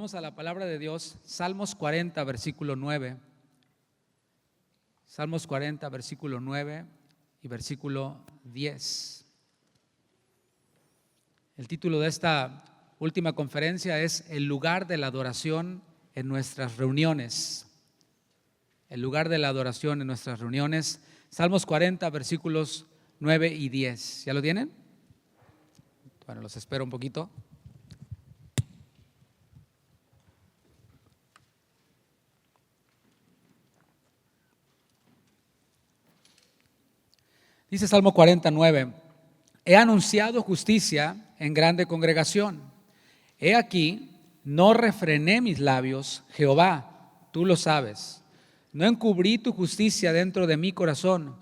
Vamos a la palabra de Dios, Salmos 40, versículo 9. Salmos 40, versículo 9 y versículo 10. El título de esta última conferencia es El lugar de la adoración en nuestras reuniones. El lugar de la adoración en nuestras reuniones. Salmos 40, versículos 9 y 10. ¿Ya lo tienen? Bueno, los espero un poquito. Dice Salmo 49, he anunciado justicia en grande congregación. He aquí, no refrené mis labios, Jehová, tú lo sabes. No encubrí tu justicia dentro de mi corazón.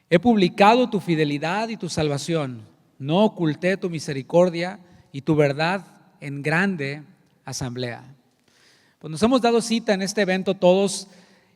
He publicado tu fidelidad y tu salvación. No oculté tu misericordia y tu verdad en grande asamblea. Pues nos hemos dado cita en este evento todos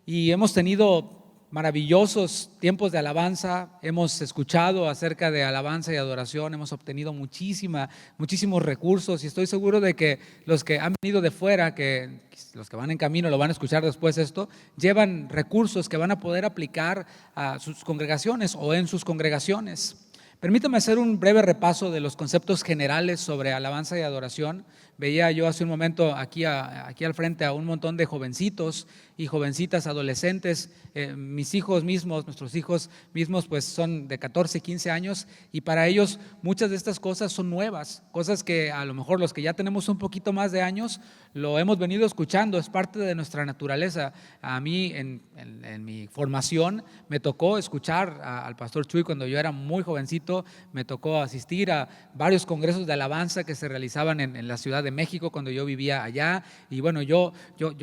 y hemos tenido maravillosos tiempos de alabanza, hemos escuchado acerca de alabanza y adoración, hemos obtenido muchísimos recursos y estoy seguro de que los que han venido de fuera, que los que van en camino lo van a escuchar después esto, llevan recursos que van a poder aplicar a sus congregaciones o en sus congregaciones. Permítame hacer un breve repaso de los conceptos generales sobre alabanza y adoración. Veía yo hace un momento aquí al frente a un montón de jovencitos y jovencitas adolescentes. Mis hijos mismos, nuestros hijos mismos, pues son de 14, 15 años y para ellos muchas de estas cosas son nuevas, cosas que a lo mejor los que ya tenemos un poquito más de años lo hemos venido escuchando, es parte de nuestra naturaleza. A mí en mi formación me tocó escuchar al pastor Chuy cuando yo era muy jovencito, me tocó asistir a varios congresos de alabanza que se realizaban en la Ciudad de México cuando yo vivía allá y bueno, yo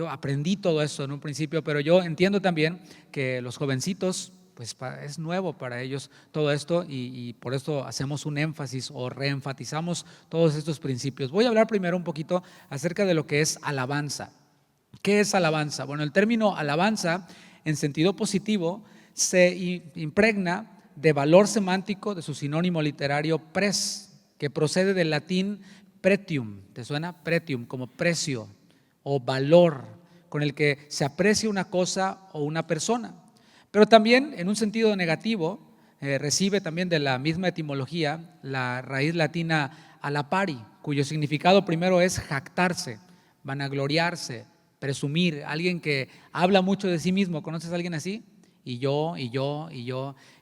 aprendí todo eso en un principio, pero yo entiendo también que los jovencitos pues es nuevo para ellos todo esto y por esto hacemos un énfasis o reenfatizamos todos estos principios. Voy a hablar primero un poquito acerca de lo que es alabanza. ¿Qué es alabanza? Bueno, el término alabanza en sentido positivo se impregna de valor semántico de su sinónimo literario pres, que procede del latín pretium. ¿Te suena? Pretium, como precio o valor, con el que se aprecia una cosa o una persona. Pero también en un sentido negativo recibe también de la misma etimología la raíz latina alapari, cuyo significado primero es jactarse, vanagloriarse, presumir, alguien que habla mucho de sí mismo. ¿Conoces a alguien así? Y yo. Y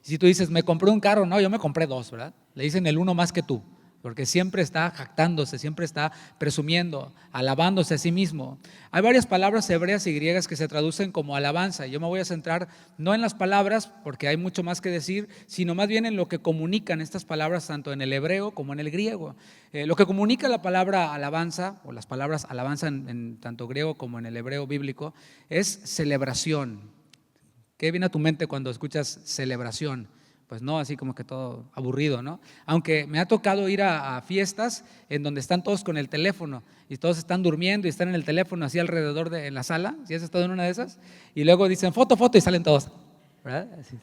si tú dices, me compré un carro, no, yo me compré dos, ¿verdad? Le dicen el uno más que tú, porque siempre está jactándose, siempre está presumiendo, alabándose a sí mismo. Hay varias palabras hebreas y griegas que se traducen como alabanza. Yo me voy a centrar no en las palabras, porque hay mucho más que decir, sino más bien en lo que comunican estas palabras tanto en el hebreo como en el griego. Lo que comunica la palabra alabanza, o las palabras alabanza en tanto griego como en el hebreo bíblico, es celebración. ¿Qué viene a tu mente cuando escuchas celebración? Pues no, así como que todo aburrido, ¿no? Aunque me ha tocado ir a fiestas en donde están todos con el teléfono y todos están durmiendo y están en el teléfono así alrededor en la sala, ¿sí has estado en una de esas? Y luego dicen foto y salen todos, ¿verdad? Así.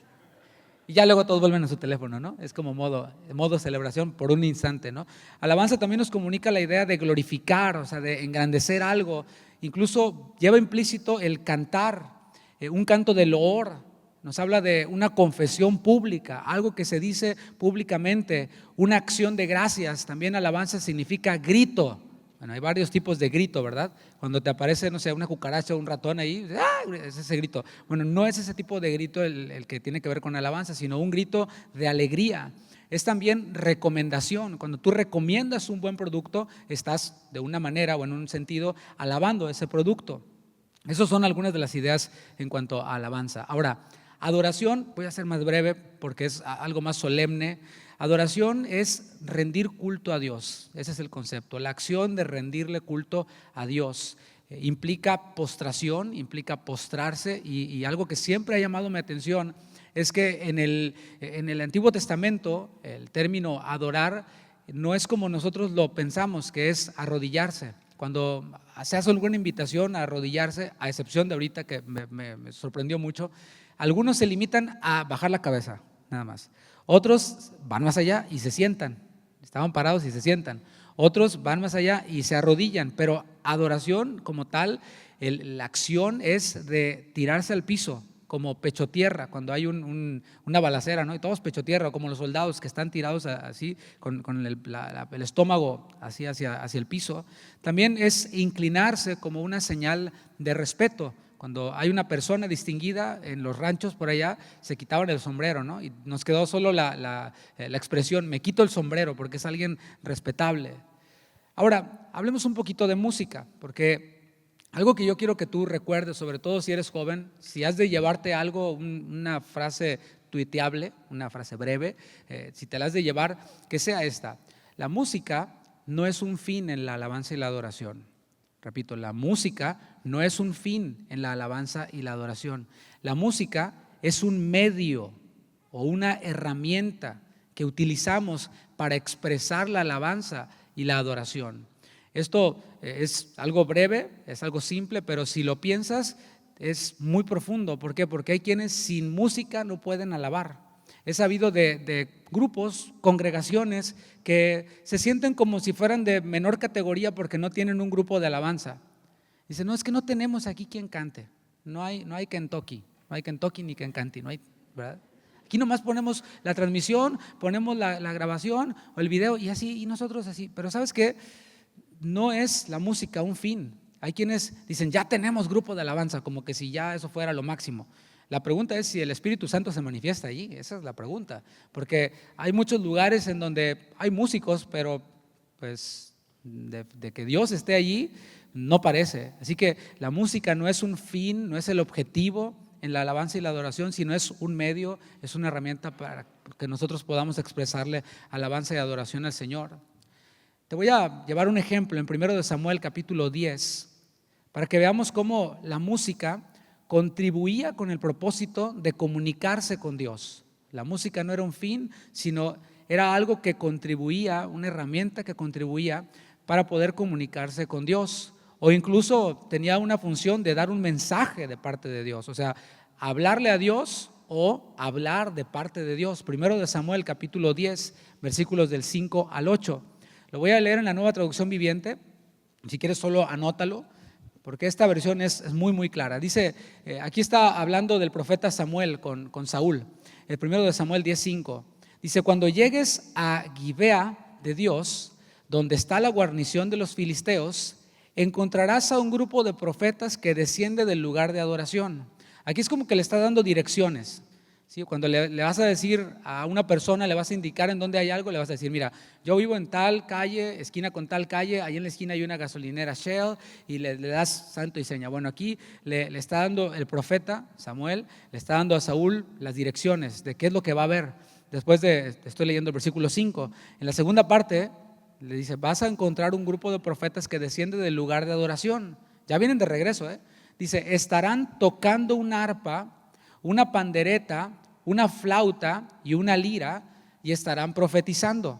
Y ya luego todos vuelven a su teléfono, ¿no? Es como modo celebración por un instante, ¿no? Alabanza también nos comunica la idea de glorificar, o sea, de engrandecer algo. Incluso lleva implícito el cantar, un canto de loor. Nos habla de una confesión pública, algo que se dice públicamente, una acción de gracias. También alabanza significa grito. Bueno, hay varios tipos de grito, ¿verdad? Cuando te aparece, no sé, una cucaracha o un ratón ahí, ¡ah! Es ese grito. Bueno, no es ese tipo de grito el que tiene que ver con alabanza, sino un grito de alegría. Es también recomendación. Cuando tú recomiendas un buen producto, estás de una manera o en un sentido alabando ese producto. Esas son algunas de las ideas en cuanto a alabanza. Ahora, adoración, voy a ser más breve porque es algo más solemne. Adoración es rendir culto a Dios, ese es el concepto, la acción de rendirle culto a Dios. Implica postración, implica postrarse y algo que siempre ha llamado mi atención es que en el Antiguo Testamento el término adorar no es como nosotros lo pensamos, que es arrodillarse. Cuando se hace alguna invitación a arrodillarse, a excepción de ahorita que me sorprendió mucho, algunos se limitan a bajar la cabeza, nada más. Otros van más allá y se sientan, estaban parados y se sientan. Otros van más allá y se arrodillan, pero adoración como tal, la acción es de tirarse al piso, como pecho tierra, cuando hay una balacera, ¿no? Y todos pecho tierra, como los soldados que están tirados así, con el estómago así hacia el piso. También es inclinarse como una señal de respeto. Cuando hay una persona distinguida en los ranchos por allá, se quitaban el sombrero, ¿no? Y nos quedó solo la expresión, me quito el sombrero, porque es alguien respetable. Ahora, hablemos un poquito de música, porque algo que yo quiero que tú recuerdes, sobre todo si eres joven, si has de llevarte algo, una frase tuiteable, una frase breve, si te la has de llevar, que sea esta: la música no es un fin en la alabanza y la adoración. Repito, la música no es un fin en la alabanza y la adoración. La música es un medio o una herramienta que utilizamos para expresar la alabanza y la adoración. Esto es algo breve, es algo simple, pero si lo piensas es muy profundo. ¿Por qué? Porque hay quienes sin música no pueden alabar. He sabido de grupos, congregaciones que se sienten como si fueran de menor categoría porque no tienen un grupo de alabanza. Dicen, no, es que no tenemos aquí quien cante, no hay Kentucky, no hay Kentucky ni quien cante, no hay, ¿verdad? Aquí nomás ponemos la transmisión, ponemos la grabación o el video y así, y nosotros así. Pero ¿sabes qué? No es la música un fin. Hay quienes dicen, ya tenemos grupo de alabanza, como que si ya eso fuera lo máximo. La pregunta es si el Espíritu Santo se manifiesta allí. Esa es la pregunta. Porque hay muchos lugares en donde hay músicos, pero pues de que Dios esté allí, no parece. Así que la música no es un fin, no es el objetivo en la alabanza y la adoración, sino es un medio, es una herramienta para que nosotros podamos expresarle alabanza y adoración al Señor. Te voy a llevar un ejemplo en 1 Samuel capítulo 10, para que veamos cómo la música contribuía con el propósito de comunicarse con Dios. La música no era un fin, sino era algo que contribuía, una herramienta que contribuía para poder comunicarse con Dios. O incluso tenía una función de dar un mensaje de parte de Dios, o sea, hablarle a Dios o hablar de parte de Dios. 1 Samuel capítulo 10, versículos del 5 al 8. Lo voy a leer en la Nueva Traducción Viviente. Si quieres solo anótalo, porque esta versión es muy muy clara. Dice, aquí está hablando del profeta Samuel con Saúl. El 1 Samuel 10:5. Dice, cuando llegues a Gibea de Dios, donde está la guarnición de los filisteos, encontrarás a un grupo de profetas que desciende del lugar de adoración. Aquí es como que le está dando direcciones. ¿Sí? Cuando le vas a decir a una persona, le vas a indicar en dónde hay algo, le vas a decir, mira, yo vivo en tal calle, esquina con tal calle, ahí en la esquina hay una gasolinera Shell, y le das santo y seña. Bueno, aquí le está dando el profeta Samuel, le está dando a Saúl las direcciones de qué es lo que va a haber. Después estoy leyendo el versículo 5, en la segunda parte le dice, vas a encontrar un grupo de profetas que desciende del lugar de adoración. Ya vienen de regreso, Dice, estarán tocando una arpa, una pandereta, una flauta y una lira, y estarán profetizando.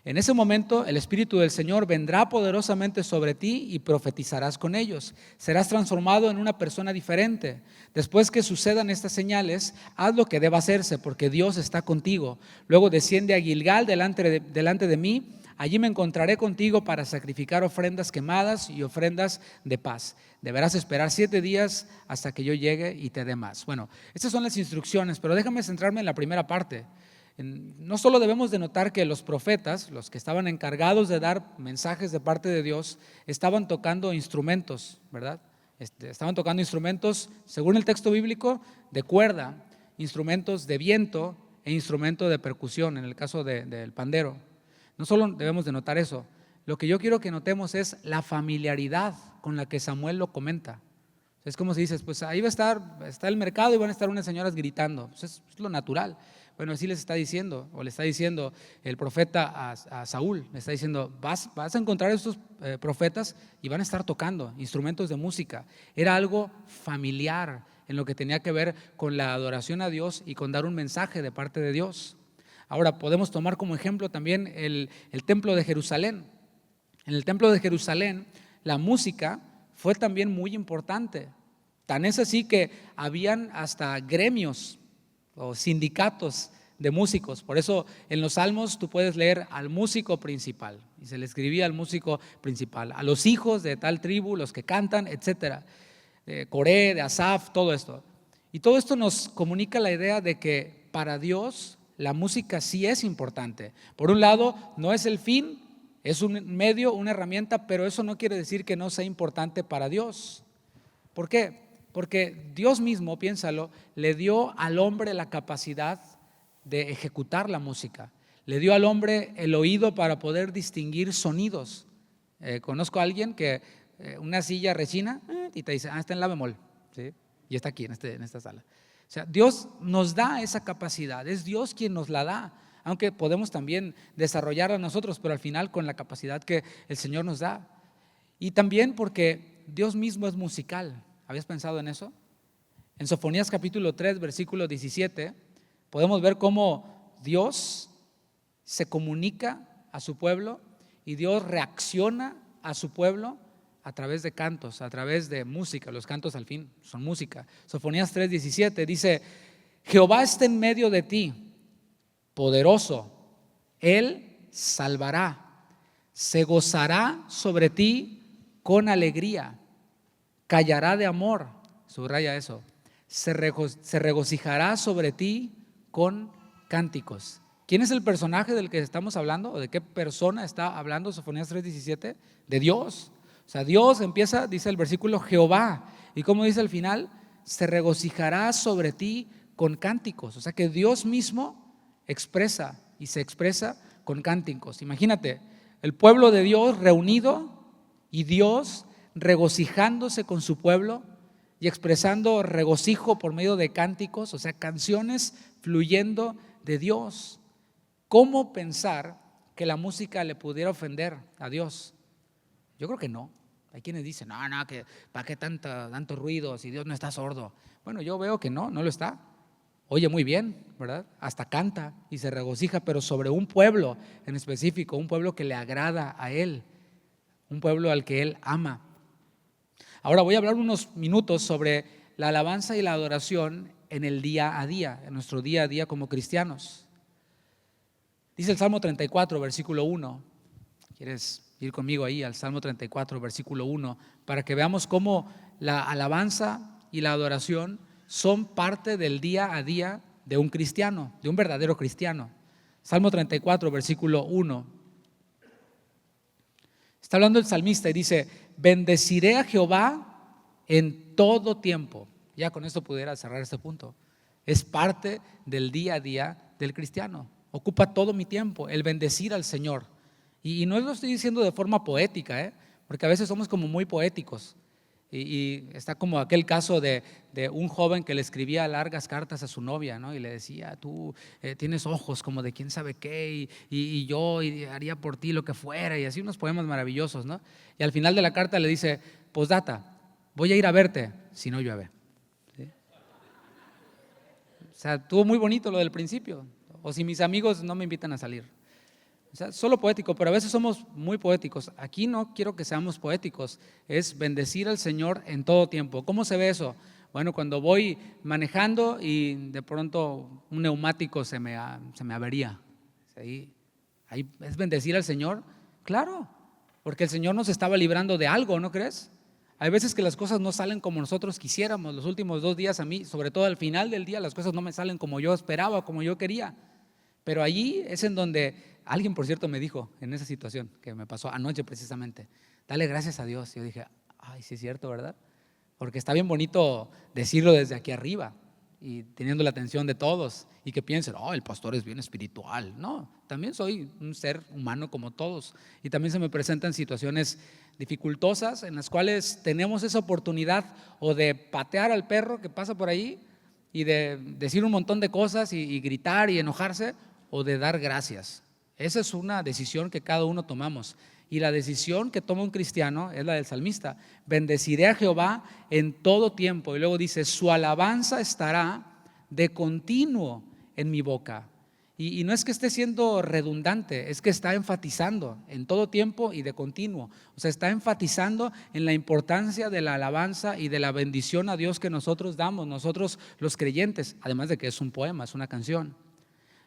En ese momento el Espíritu del Señor vendrá poderosamente sobre ti y profetizarás con ellos. Serás transformado en una persona diferente. Después que sucedan estas señales, haz lo que deba hacerse, porque Dios está contigo. Luego desciende a Gilgal delante de mí. Allí me encontraré contigo para sacrificar ofrendas quemadas y ofrendas de paz. Deberás esperar 7 días hasta que yo llegue y te dé más. Bueno, estas son las instrucciones, pero déjame centrarme en la primera parte. No solo debemos de notar que los profetas, los que estaban encargados de dar mensajes de parte de Dios, estaban tocando instrumentos, ¿verdad? Estaban tocando instrumentos, según el texto bíblico, de cuerda, instrumentos de viento e instrumento de percusión, en el caso del pandero. No solo debemos de notar eso, lo que yo quiero que notemos es la familiaridad con la que Samuel lo comenta. Es como si dices, pues ahí está el mercado y van a estar unas señoras gritando. Pues es lo natural. Bueno, así les está diciendo, o le está diciendo el profeta a Saúl, le está diciendo, vas a encontrar a estos profetas y van a estar tocando instrumentos de música. Era algo familiar en lo que tenía que ver con la adoración a Dios y con dar un mensaje de parte de Dios. Ahora podemos tomar como ejemplo también el templo de Jerusalén. En el templo de Jerusalén la música fue también muy importante. Tan es así que habían hasta gremios o sindicatos de músicos. Por eso en los salmos tú puedes leer al músico principal, y se le escribía al músico principal, a los hijos de tal tribu, los que cantan, etcétera, de Coré, de Asaf, todo esto. Y todo esto nos comunica la idea de que para Dios la música sí es importante. Por un lado, no es el fin, es un medio, una herramienta, pero eso no quiere decir que no sea importante para Dios. ¿Por qué? Porque Dios mismo, piénsalo, le dio al hombre la capacidad de ejecutar la música. Le dio al hombre el oído para poder distinguir sonidos. Conozco a alguien que una silla rechina y te dice, está en la bemol, ¿sí? Y está aquí en esta sala. O sea, Dios nos da esa capacidad, es Dios quien nos la da, aunque podemos también desarrollarla nosotros, pero al final con la capacidad que el Señor nos da. Y también porque Dios mismo es musical. ¿Habías pensado en eso? En Sofonías capítulo 3, versículo 17, podemos ver cómo Dios se comunica a su pueblo y Dios reacciona a su pueblo a través de cantos, a través de música. Los cantos al fin son música. Sofonías 3:17 dice: Jehová está en medio de ti, poderoso, Él salvará, se gozará sobre ti con alegría, callará de amor, subraya eso, se regocijará sobre ti con cánticos. ¿Quién es el personaje del que estamos hablando? ¿O de qué persona está hablando Sofonías 3:17? De Dios. O sea, Dios empieza, dice el versículo, Jehová. Y como dice al final, se regocijará sobre ti con cánticos. O sea que Dios mismo expresa y se expresa con cánticos. Imagínate, el pueblo de Dios reunido y Dios regocijándose con su pueblo y expresando regocijo por medio de cánticos, o sea, canciones fluyendo de Dios. ¿Cómo pensar que la música le pudiera ofender a Dios? Yo creo que no. Hay quienes dicen, no, que ¿para qué tanto ruido si Dios no está sordo? Bueno, yo veo que no lo está. Oye muy bien, ¿verdad? Hasta canta y se regocija, pero sobre un pueblo en específico, un pueblo que le agrada a Él, un pueblo al que Él ama. Ahora voy a hablar unos minutos sobre la alabanza y la adoración en el día a día, en nuestro día a día como cristianos. Dice el Salmo 34, versículo 1. ¿Quieres ir conmigo ahí al Salmo 34, versículo 1? Para que veamos cómo la alabanza y la adoración son parte del día a día de un cristiano, de un verdadero cristiano. Salmo 34, versículo 1. Está hablando el salmista y dice: bendeciré a Jehová en todo tiempo. Ya con esto pudiera cerrar este punto. Es parte del día a día del cristiano. Ocupa todo mi tiempo el bendecir al Señor. Y no lo estoy diciendo de forma poética, porque a veces somos como muy poéticos. Y está como aquel caso de un joven que le escribía largas cartas a su novia, ¿no? Y le decía: tú tienes ojos como de quién sabe qué, y yo haría por ti lo que fuera, y así unos poemas maravillosos, ¿no? Y al final de la carta le dice: postdata, voy a ir a verte si no llueve. ¿Sí? O sea, estuvo muy bonito lo del principio. O si mis amigos no me invitan a salir. O sea, solo poético, pero a veces somos muy poéticos. Aquí no quiero que seamos poéticos, es bendecir al Señor en todo tiempo. ¿Cómo se ve eso? Bueno, cuando voy manejando y de pronto un neumático se me avería. Ahí es bendecir al Señor. Claro, porque el Señor nos estaba librando de algo, ¿no crees? Hay veces que las cosas no salen como nosotros quisiéramos. Los últimos 2 días a mí, sobre todo al final del día, las cosas no me salen como yo esperaba, como yo quería. Pero allí es en donde alguien, por cierto, me dijo en esa situación que me pasó anoche precisamente: dale gracias a Dios. Y yo dije: ay, sí es cierto, ¿verdad? Porque está bien bonito decirlo desde aquí arriba y teniendo la atención de todos y que piensen: el pastor es bien espiritual. No, también soy un ser humano como todos, y también se me presentan situaciones dificultosas en las cuales tenemos esa oportunidad o de patear al perro que pasa por ahí y de decir un montón de cosas y gritar y enojarse, o de dar gracias. Esa es una decisión que cada uno tomamos. Y la decisión que toma un cristiano es la del salmista: bendeciré a Jehová en todo tiempo. Y luego dice: su alabanza estará de continuo en mi boca. Y no es que esté siendo redundante, es que está enfatizando en todo tiempo y de continuo. O sea, está enfatizando en la importancia de la alabanza y de la bendición a Dios que nosotros damos, nosotros los creyentes, además de que es un poema, es una canción.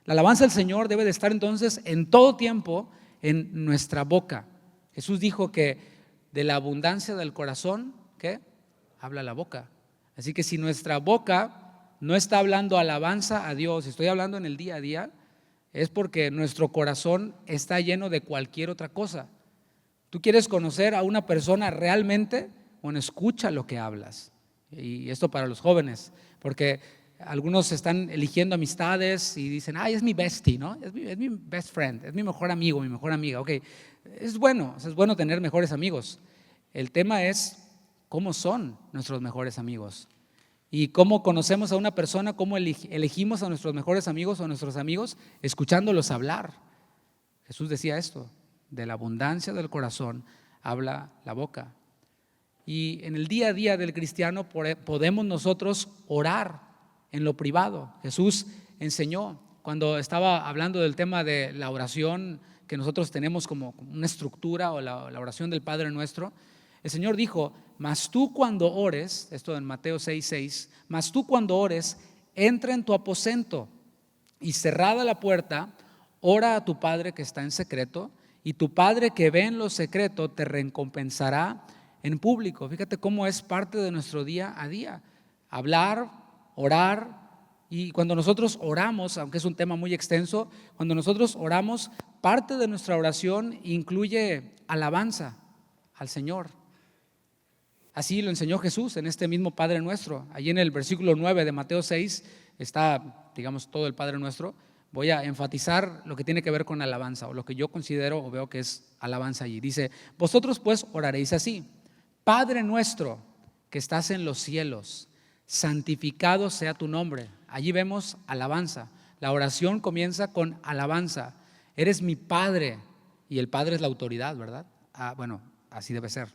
La alabanza al Señor debe de estar entonces en todo tiempo en nuestra boca. Jesús dijo que de la abundancia del corazón, ¿qué? Habla la boca. Así que si nuestra boca no está hablando alabanza a Dios, estoy hablando en el día a día, es porque nuestro corazón está lleno de cualquier otra cosa. ¿Tú quieres conocer a una persona realmente? Bueno, escucha lo que hablas. Y esto para los jóvenes, porque algunos están eligiendo amistades y dicen, ay, es mi bestie, ¿no? Es mi best friend, es mi mejor amigo, mi mejor amiga. Ok, es bueno tener mejores amigos. El tema es cómo son nuestros mejores amigos. Y cómo conocemos a una persona, cómo elegimos a nuestros mejores amigos o a nuestros amigos, escuchándolos hablar. Jesús decía esto, de la abundancia del corazón habla la boca. Y en el día a día del cristiano podemos nosotros orar en lo privado. Jesús enseñó cuando estaba hablando del tema de la oración que nosotros tenemos como una estructura, o la oración del Padre Nuestro. El Señor dijo, mas tú cuando ores, esto en Mateo 6:6, mas tú cuando ores, entra en tu aposento y cerrada la puerta, ora a tu Padre que está en secreto, y tu Padre que ve en lo secreto te recompensará en público. Fíjate cómo es parte de nuestro día a día, hablar, orar. Y cuando nosotros oramos, aunque es un tema muy extenso, cuando nosotros oramos, parte de nuestra oración incluye alabanza al Señor. Así lo enseñó Jesús en este mismo Padre Nuestro. Allí en el versículo 9 de Mateo 6 está, digamos, todo el Padre Nuestro. Voy a enfatizar lo que tiene que ver con alabanza, o lo que yo considero o veo que es alabanza allí. Dice, vosotros pues oraréis así: Padre nuestro que estás en los cielos, santificado sea tu nombre. Allí vemos alabanza. La oración comienza con alabanza. Eres mi Padre, y el Padre es la autoridad, ¿verdad? Bueno, así debe ser.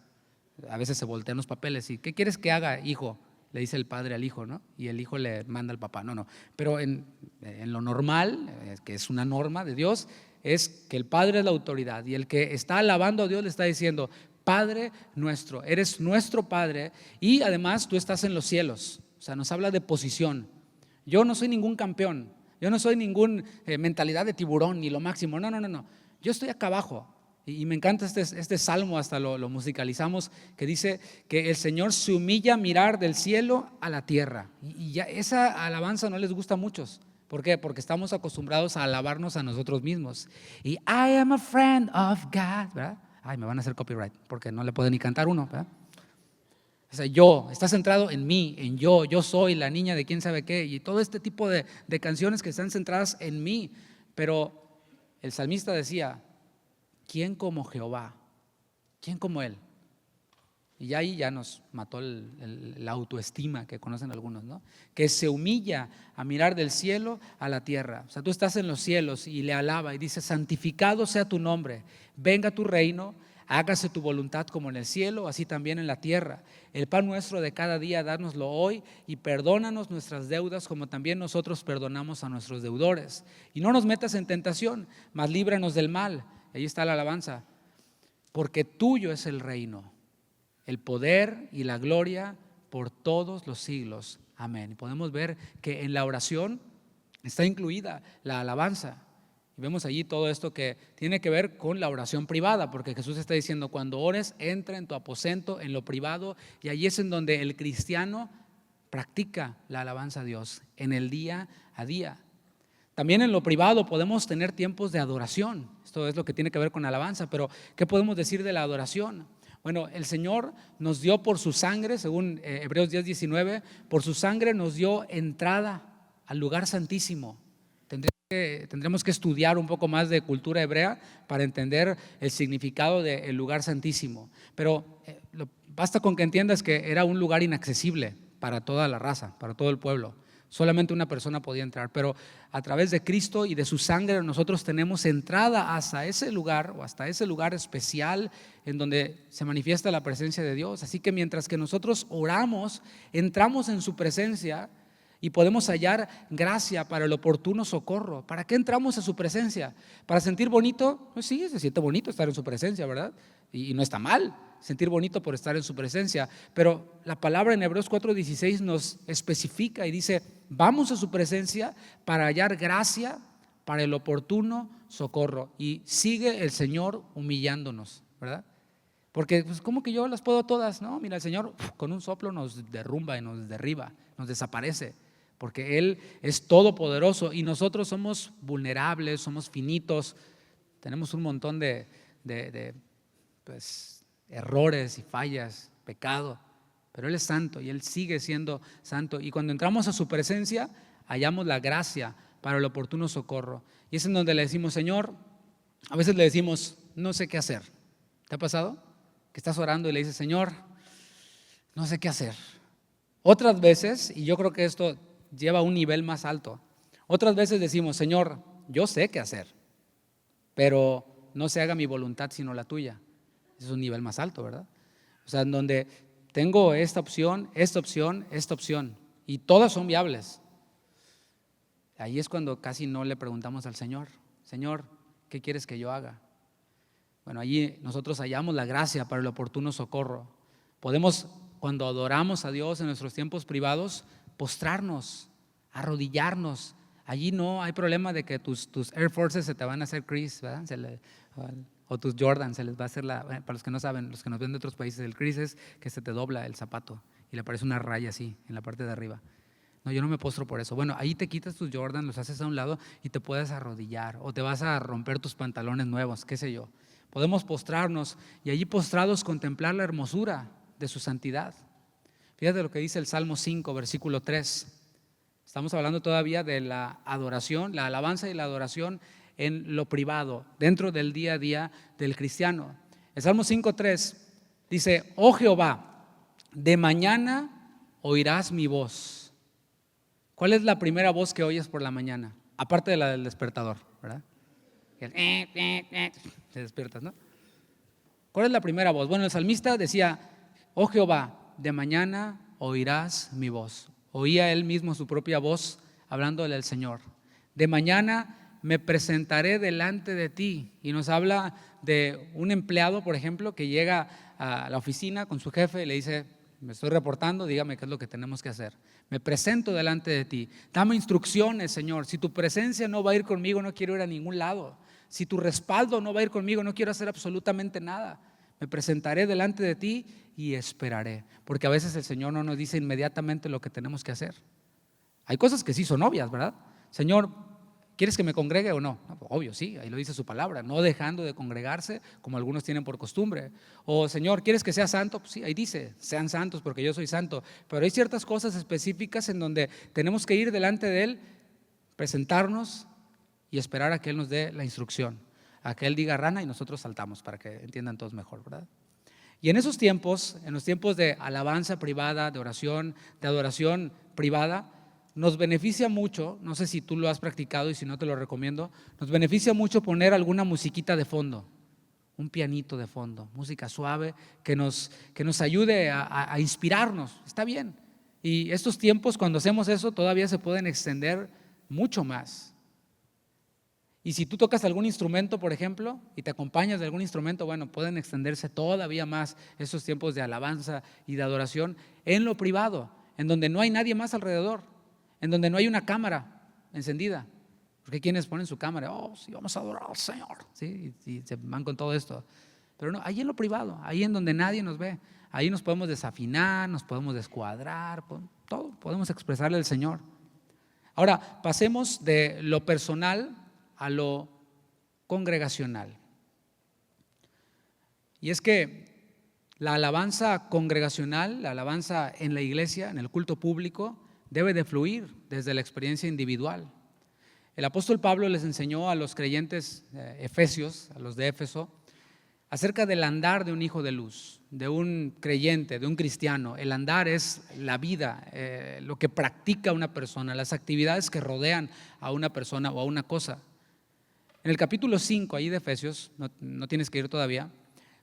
A veces se voltean los papeles y ¿qué quieres que haga, hijo? Le dice el padre al hijo, ¿no? Y el hijo le manda al papá. No. Pero en lo normal, que es una norma de Dios, es que el Padre es la autoridad, y el que está alabando a Dios le está diciendo, Padre nuestro, eres nuestro Padre, y además tú estás en los cielos. O sea, nos habla de posición. Yo no soy ningún campeón, yo no soy ningún mentalidad de tiburón ni lo máximo. No. Yo estoy acá abajo. Y me encanta este salmo, hasta lo musicalizamos, que dice que el Señor se humilla a mirar del cielo a la tierra. Y ya esa alabanza no les gusta a muchos. ¿Por qué? Porque estamos acostumbrados a alabarnos a nosotros mismos. Y I am a friend of God, ¿verdad? Ay, me van a hacer copyright porque no le puede ni cantar uno, ¿verdad? O sea, está centrado en mí, en yo soy la niña de quién sabe qué, y todo este tipo de canciones que están centradas en mí. Pero el salmista decía, ¿quién como Jehová? ¿Quién como Él? Y ahí ya nos mató la autoestima que conocen algunos, ¿no? Que se humilla a mirar del cielo a la tierra. O sea, tú estás en los cielos y le alaba y dice, santificado sea tu nombre, venga tu reino, hágase tu voluntad como en el cielo, así también en la tierra. El pan nuestro de cada día, dárnoslo hoy, y perdónanos nuestras deudas como también nosotros perdonamos a nuestros deudores. Y no nos metas en tentación, mas líbranos del mal. Ahí está la alabanza. Porque tuyo es el reino, el poder y la gloria por todos los siglos. Amén. Y podemos ver que en la oración está incluida la alabanza. Y vemos allí todo esto que tiene que ver con la oración privada, porque Jesús está diciendo, cuando ores, entra en tu aposento, en lo privado, y allí es en donde el cristiano practica la alabanza a Dios, en el día a día. También en lo privado podemos tener tiempos de adoración. Esto es lo que tiene que ver con alabanza. Pero ¿qué podemos decir de la adoración? Bueno, el Señor nos dio por su sangre, según Hebreos 10:19, por su sangre nos dio entrada al lugar santísimo. Tendremos que estudiar un poco más de cultura hebrea para entender el significado del lugar santísimo. Pero basta con que entiendas que era un lugar inaccesible para toda la raza, para todo el pueblo. Solamente una persona podía entrar, pero a través de Cristo y de su sangre nosotros tenemos entrada hasta ese lugar, o hasta ese lugar especial en donde se manifiesta la presencia de Dios. Así que mientras que nosotros oramos, entramos en su presencia y podemos hallar gracia para el oportuno socorro. ¿Para qué entramos a su presencia? ¿Para sentir bonito? Pues sí, se siente bonito estar en su presencia, ¿verdad? Y no está mal sentir bonito por estar en su presencia, pero la palabra en Hebreos 4:16 nos especifica y dice, vamos a su presencia para hallar gracia para el oportuno socorro. Y sigue el Señor humillándonos, ¿verdad? Porque, pues, ¿cómo que yo las puedo todas? No, mira, el Señor con un soplo nos derrumba y nos derriba, nos desaparece, porque Él es todopoderoso y nosotros somos vulnerables, somos finitos, tenemos un montón de pues, errores y fallas, pecado, pero Él es santo y Él sigue siendo santo. Y cuando entramos a su presencia, hallamos la gracia para el oportuno socorro. Y es en donde le decimos, Señor, a veces le decimos, no sé qué hacer. ¿Te ha pasado? Que estás orando y le dices, Señor, no sé qué hacer. Otras veces, y yo creo que esto lleva a un nivel más alto, otras veces decimos, Señor, yo sé qué hacer, pero no se haga mi voluntad sino la tuya. Ese es un nivel más alto, ¿verdad? O sea, en donde tengo esta opción, esta opción, esta opción, y todas son viables. Ahí es cuando casi no le preguntamos al Señor, Señor, ¿qué quieres que yo haga? Bueno, allí nosotros hallamos la gracia para el oportuno socorro. Podemos, cuando adoramos a Dios en nuestros tiempos privados, postrarnos, arrodillarnos. Allí no hay problema de que tus Air Forces se te van a hacer Chris, ¿verdad? O tus Jordan se les va a hacer para los que no saben, los que nos ven de otros países, el Chris es que se te dobla el zapato y le aparece una raya así en la parte de arriba. No, yo no me postro por eso. Bueno, ahí te quitas tus Jordan, los haces a un lado y te puedes arrodillar o te vas a romper tus pantalones nuevos, qué sé yo. Podemos postrarnos y allí postrados contemplar la hermosura de su santidad. Fíjate lo que dice el Salmo 5, versículo 3. Estamos hablando todavía de la adoración, la alabanza y la adoración en lo privado, dentro del día a día del cristiano. El Salmo 5:3 dice, oh Jehová, de mañana oirás mi voz. ¿Cuál es la primera voz que oyes por la mañana? Aparte de la del despertador, ¿verdad? Te despiertas, ¿no? ¿Cuál es la primera voz? Bueno, el salmista decía, oh Jehová, de mañana oirás mi voz. Oía él mismo su propia voz hablándole al Señor. De mañana me presentaré delante de ti. Y nos habla de un empleado, por ejemplo, que llega a la oficina con su jefe y le dice, me estoy reportando, dígame qué es lo que tenemos que hacer. Me presento delante de ti. Dame instrucciones, Señor. Si tu presencia no va a ir conmigo, no quiero ir a ningún lado. Si tu respaldo no va a ir conmigo, no quiero hacer absolutamente nada. Me presentaré delante de ti y esperaré. Porque a veces el Señor no nos dice inmediatamente lo que tenemos que hacer. Hay cosas que sí son obvias, ¿verdad? Señor, ¿quieres que me congregue o no? No, obvio, sí, ahí lo dice su palabra, no dejando de congregarse como algunos tienen por costumbre. O Señor, ¿quieres que sea santo? Pues sí, ahí dice, sean santos porque yo soy santo. Pero hay ciertas cosas específicas en donde tenemos que ir delante de Él, presentarnos y esperar a que Él nos dé la instrucción, a que Él diga rana y nosotros saltamos para que entiendan todos mejor, ¿verdad? Y en esos tiempos, en los tiempos de alabanza privada, de oración, de adoración privada, nos beneficia mucho, no sé si tú lo has practicado y si no te lo recomiendo, nos beneficia mucho poner alguna musiquita de fondo, un pianito de fondo, música suave que nos ayude a inspirarnos, está bien. Y estos tiempos cuando hacemos eso todavía se pueden extender mucho más. Y si tú tocas algún instrumento, por ejemplo, y te acompañas de algún instrumento, bueno, pueden extenderse todavía más esos tiempos de alabanza y de adoración en lo privado, en donde no hay nadie más alrededor, en donde no hay una cámara encendida. Porque quienes ponen su cámara, oh, sí, vamos a adorar al Señor, ¿sí? Y se van con todo esto. Pero no, ahí en lo privado, ahí en donde nadie nos ve, ahí nos podemos desafinar, nos podemos descuadrar, todo podemos expresarle al Señor. Ahora, pasemos de lo personal a lo congregacional. Y es que la alabanza congregacional, la alabanza en la iglesia, en el culto público, debe de fluir desde la experiencia individual. El apóstol Pablo les enseñó a los creyentes efesios, a los de Éfeso, acerca del andar de un hijo de luz, de un creyente, de un cristiano. El andar es la vida, lo que practica una persona, las actividades que rodean a una persona o a una cosa. En el capítulo 5 ahí de Efesios, no tienes que ir todavía,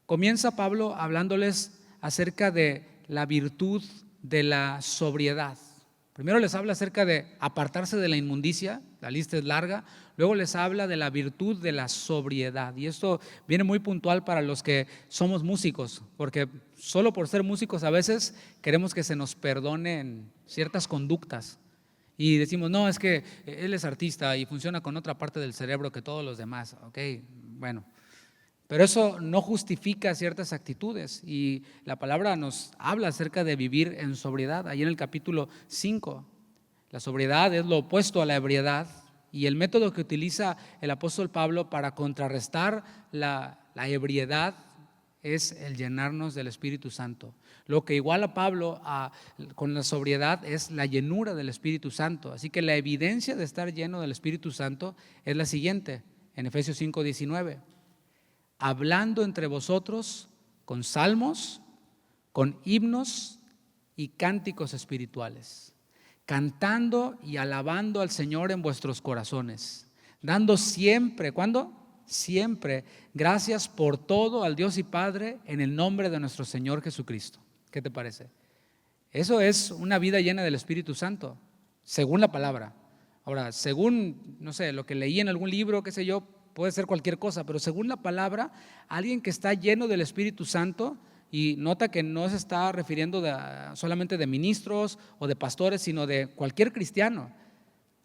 comienza Pablo hablándoles acerca de la virtud de la sobriedad. Primero les habla acerca de apartarse de la inmundicia, la lista es larga, luego les habla de la virtud de la sobriedad. Y esto viene muy puntual para los que somos músicos, porque solo por ser músicos a veces queremos que se nos perdonen ciertas conductas. Y decimos, no, es que él es artista y funciona con otra parte del cerebro que todos los demás. Ok, bueno. Pero eso no justifica ciertas actitudes y la palabra nos habla acerca de vivir en sobriedad. Ahí en el capítulo 5, la sobriedad es lo opuesto a la ebriedad y el método que utiliza el apóstol Pablo para contrarrestar la ebriedad es el llenarnos del Espíritu Santo. Lo que iguala a Pablo con la sobriedad es la llenura del Espíritu Santo. Así que la evidencia de estar lleno del Espíritu Santo es la siguiente, en Efesios 5:19. Hablando entre vosotros con salmos, con himnos y cánticos espirituales, cantando y alabando al Señor en vuestros corazones, dando siempre, ¿cuándo? Siempre, gracias por todo al Dios y Padre en el nombre de nuestro Señor Jesucristo. ¿Qué te parece? Eso es una vida llena del Espíritu Santo, según la palabra. Ahora, según, no sé, lo que leí en algún libro, qué sé yo, puede ser cualquier cosa, pero según la palabra, alguien que está lleno del Espíritu Santo, y nota que no se está refiriendo solamente de ministros o de pastores, sino de cualquier cristiano,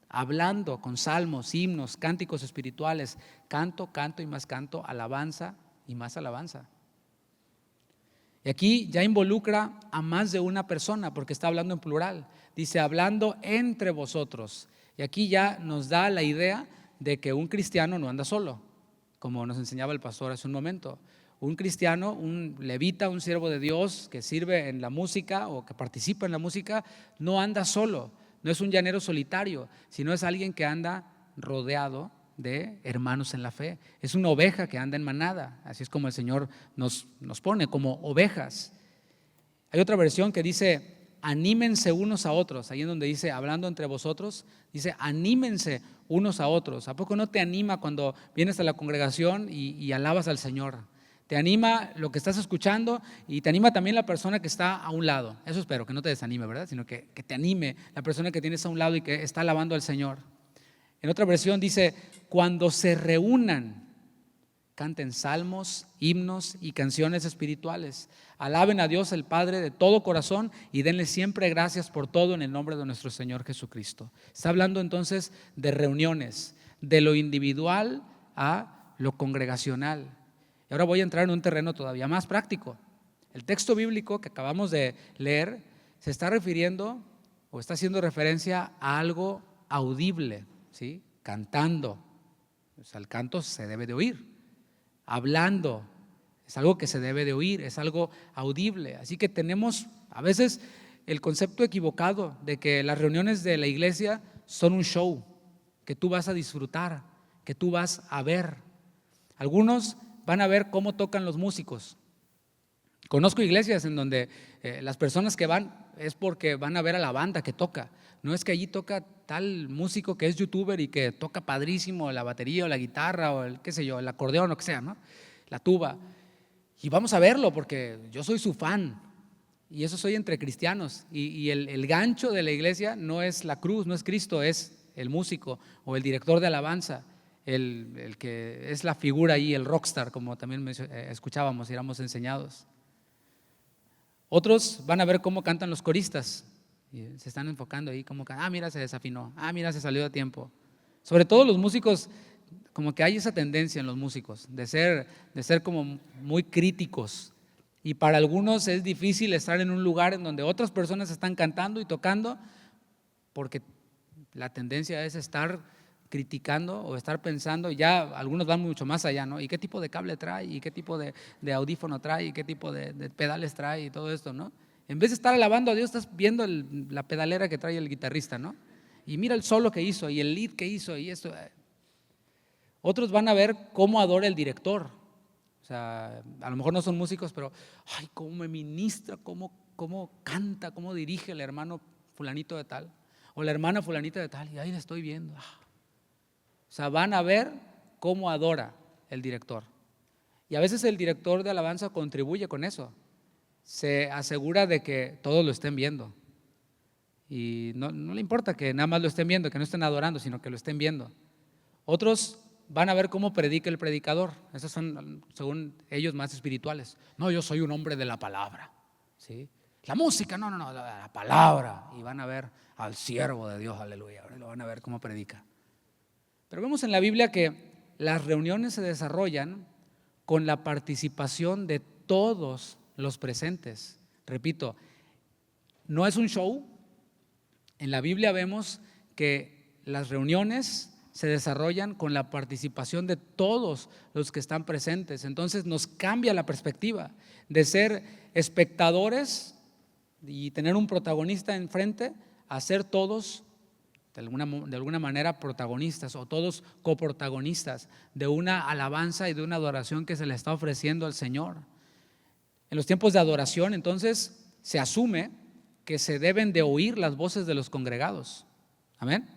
hablando con salmos, himnos, cánticos espirituales, canto y más canto, alabanza y más alabanza. Y aquí ya involucra a más de una persona porque está hablando en plural. Dice, hablando entre vosotros. Y aquí ya nos da la idea de que un cristiano no anda solo, como nos enseñaba el pastor hace un momento. Un cristiano, un levita, un siervo de Dios que sirve en la música o que participa en la música, no anda solo, no es un llanero solitario, sino es alguien que anda rodeado de hermanos en la fe. Es una oveja que anda en manada, así es como el Señor nos pone, como ovejas. Hay otra versión que dice, anímense unos a otros, ahí en donde dice, hablando entre vosotros, dice, anímense unos a otros. ¿A poco no te anima cuando vienes a la congregación y alabas al Señor? Te anima lo que estás escuchando y te anima también la persona que está a un lado. Eso espero, que no te desanime, ¿verdad? Sino que te anime la persona que tienes a un lado y que está alabando al Señor. En otra versión dice, cuando se reúnan, canten salmos, himnos y canciones espirituales. Alaben a Dios el Padre de todo corazón y denle siempre gracias por todo en el nombre de nuestro Señor Jesucristo. Está hablando entonces de reuniones, de lo individual a lo congregacional. Y ahora voy a entrar en un terreno todavía más práctico. El texto bíblico que acabamos de leer se está refiriendo o está haciendo referencia a algo audible, ¿sí? Cantando. O sea, el canto se debe de oír. Hablando, es algo que se debe de oír, es algo audible. Así que tenemos a veces el concepto equivocado de que las reuniones de la iglesia son un show, que tú vas a disfrutar, que tú vas a ver. Algunos van a ver cómo tocan los músicos. Conozco iglesias en donde las personas que van es porque van a ver a la banda que toca. No es que allí toca tal músico que es youtuber y que toca padrísimo la batería o la guitarra o el qué sé yo, el acordeón o lo que sea, ¿no? La tuba. Y vamos a verlo porque yo soy su fan. Y eso soy entre cristianos. Y el gancho de la iglesia no es la cruz, no es Cristo, es el músico o el director de alabanza, el que es la figura ahí, el rockstar, como también escuchábamos y éramos enseñados. Otros van a ver cómo cantan los coristas y se están enfocando ahí, como que, mira, se desafinó, mira, se salió de tiempo. Sobre todo los músicos, como que hay esa tendencia en los músicos de ser como muy críticos. Y para algunos es difícil estar en un lugar en donde otras personas están cantando y tocando, porque la tendencia es estar criticando o estar pensando, ya algunos van mucho más allá, ¿no? ¿Y qué tipo de cable trae? ¿Y qué tipo de audífono trae? ¿Y qué tipo de pedales trae? Y todo esto, ¿no? En vez de estar alabando a Dios, estás viendo la pedalera que trae el guitarrista, ¿no? Y mira el solo que hizo y el lead que hizo y esto. Otros van a ver cómo adora el director. O sea, a lo mejor no son músicos, pero ay, cómo me ministra, cómo canta, cómo dirige el hermano fulanito de tal o la hermana fulanita de tal, y ahí la estoy viendo. O sea, van a ver cómo adora el director. Y a veces el director de alabanza contribuye con eso. Se asegura de que todos lo estén viendo. Y no le importa que nada más lo estén viendo, que no estén adorando, sino que lo estén viendo. Otros van a ver cómo predica el predicador. Esos son, según ellos, más espirituales. No, yo soy un hombre de la palabra, ¿sí? La música, no, la palabra. Y van a ver al siervo de Dios, aleluya. Ahora lo van a ver cómo predica. Pero vemos en la Biblia que las reuniones se desarrollan con la participación de todos los presentes. Repito, no es un show. En la Biblia vemos que las reuniones se desarrollan con la participación de todos los que están presentes. Entonces nos cambia la perspectiva de ser espectadores y tener un protagonista enfrente a ser todos de alguna manera protagonistas o todos coprotagonistas de una alabanza y de una adoración que se le está ofreciendo al Señor. En los tiempos de adoración, entonces, se asume que se deben de oír las voces de los congregados. Amén.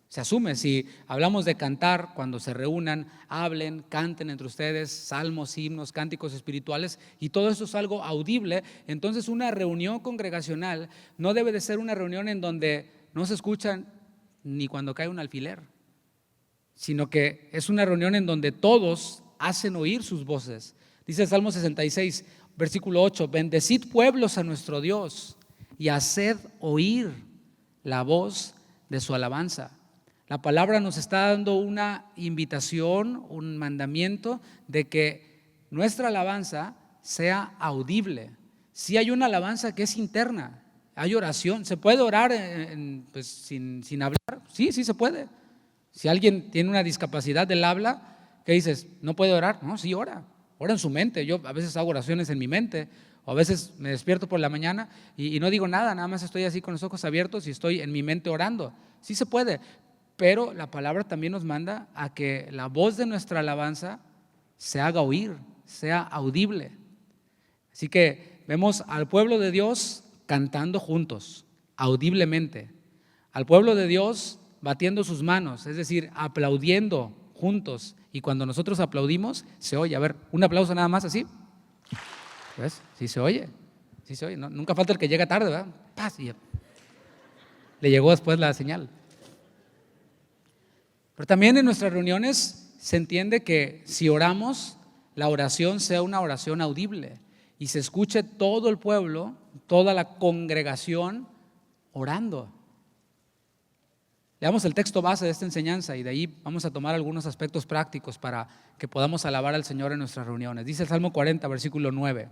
Se asume, si hablamos de cantar, cuando se reúnan, hablen, canten entre ustedes, salmos, himnos, cánticos espirituales, y todo eso es algo audible. Entonces una reunión congregacional no debe de ser una reunión en donde no se escuchan ni cuando cae un alfiler, sino que es una reunión en donde todos hacen oír sus voces. Dice el Salmo 66, versículo 8, bendecid pueblos a nuestro Dios y haced oír la voz de su alabanza. La palabra nos está dando una invitación, un mandamiento de que nuestra alabanza sea audible. Si hay una alabanza que es interna, hay oración, ¿se puede orar pues, sin hablar? Sí, sí se puede. Si alguien tiene una discapacidad del habla, ¿qué dices? ¿No puede orar? No, sí ora en su mente. Yo a veces hago oraciones en mi mente, o a veces me despierto por la mañana y no digo nada, nada más estoy así con los ojos abiertos y estoy en mi mente orando. Sí se puede. Pero la palabra también nos manda a que la voz de nuestra alabanza se haga oír, sea audible. Así que vemos al pueblo de Dios cantando juntos, audiblemente. Al pueblo de Dios batiendo sus manos, es decir, aplaudiendo juntos. Y cuando nosotros aplaudimos, se oye. A ver, un aplauso nada más así. ¿Ves? Sí se oye. Sí se oye. No, nunca falta el que llega tarde, ¿verdad? ¡Paz! Y le llegó después la señal. Pero también en nuestras reuniones se entiende que si oramos, la oración sea una oración audible y se escuche todo el pueblo, toda la congregación orando. Leamos el texto base de esta enseñanza y de ahí vamos a tomar algunos aspectos prácticos para que podamos alabar al Señor en nuestras reuniones. Dice el Salmo 40, versículo 9.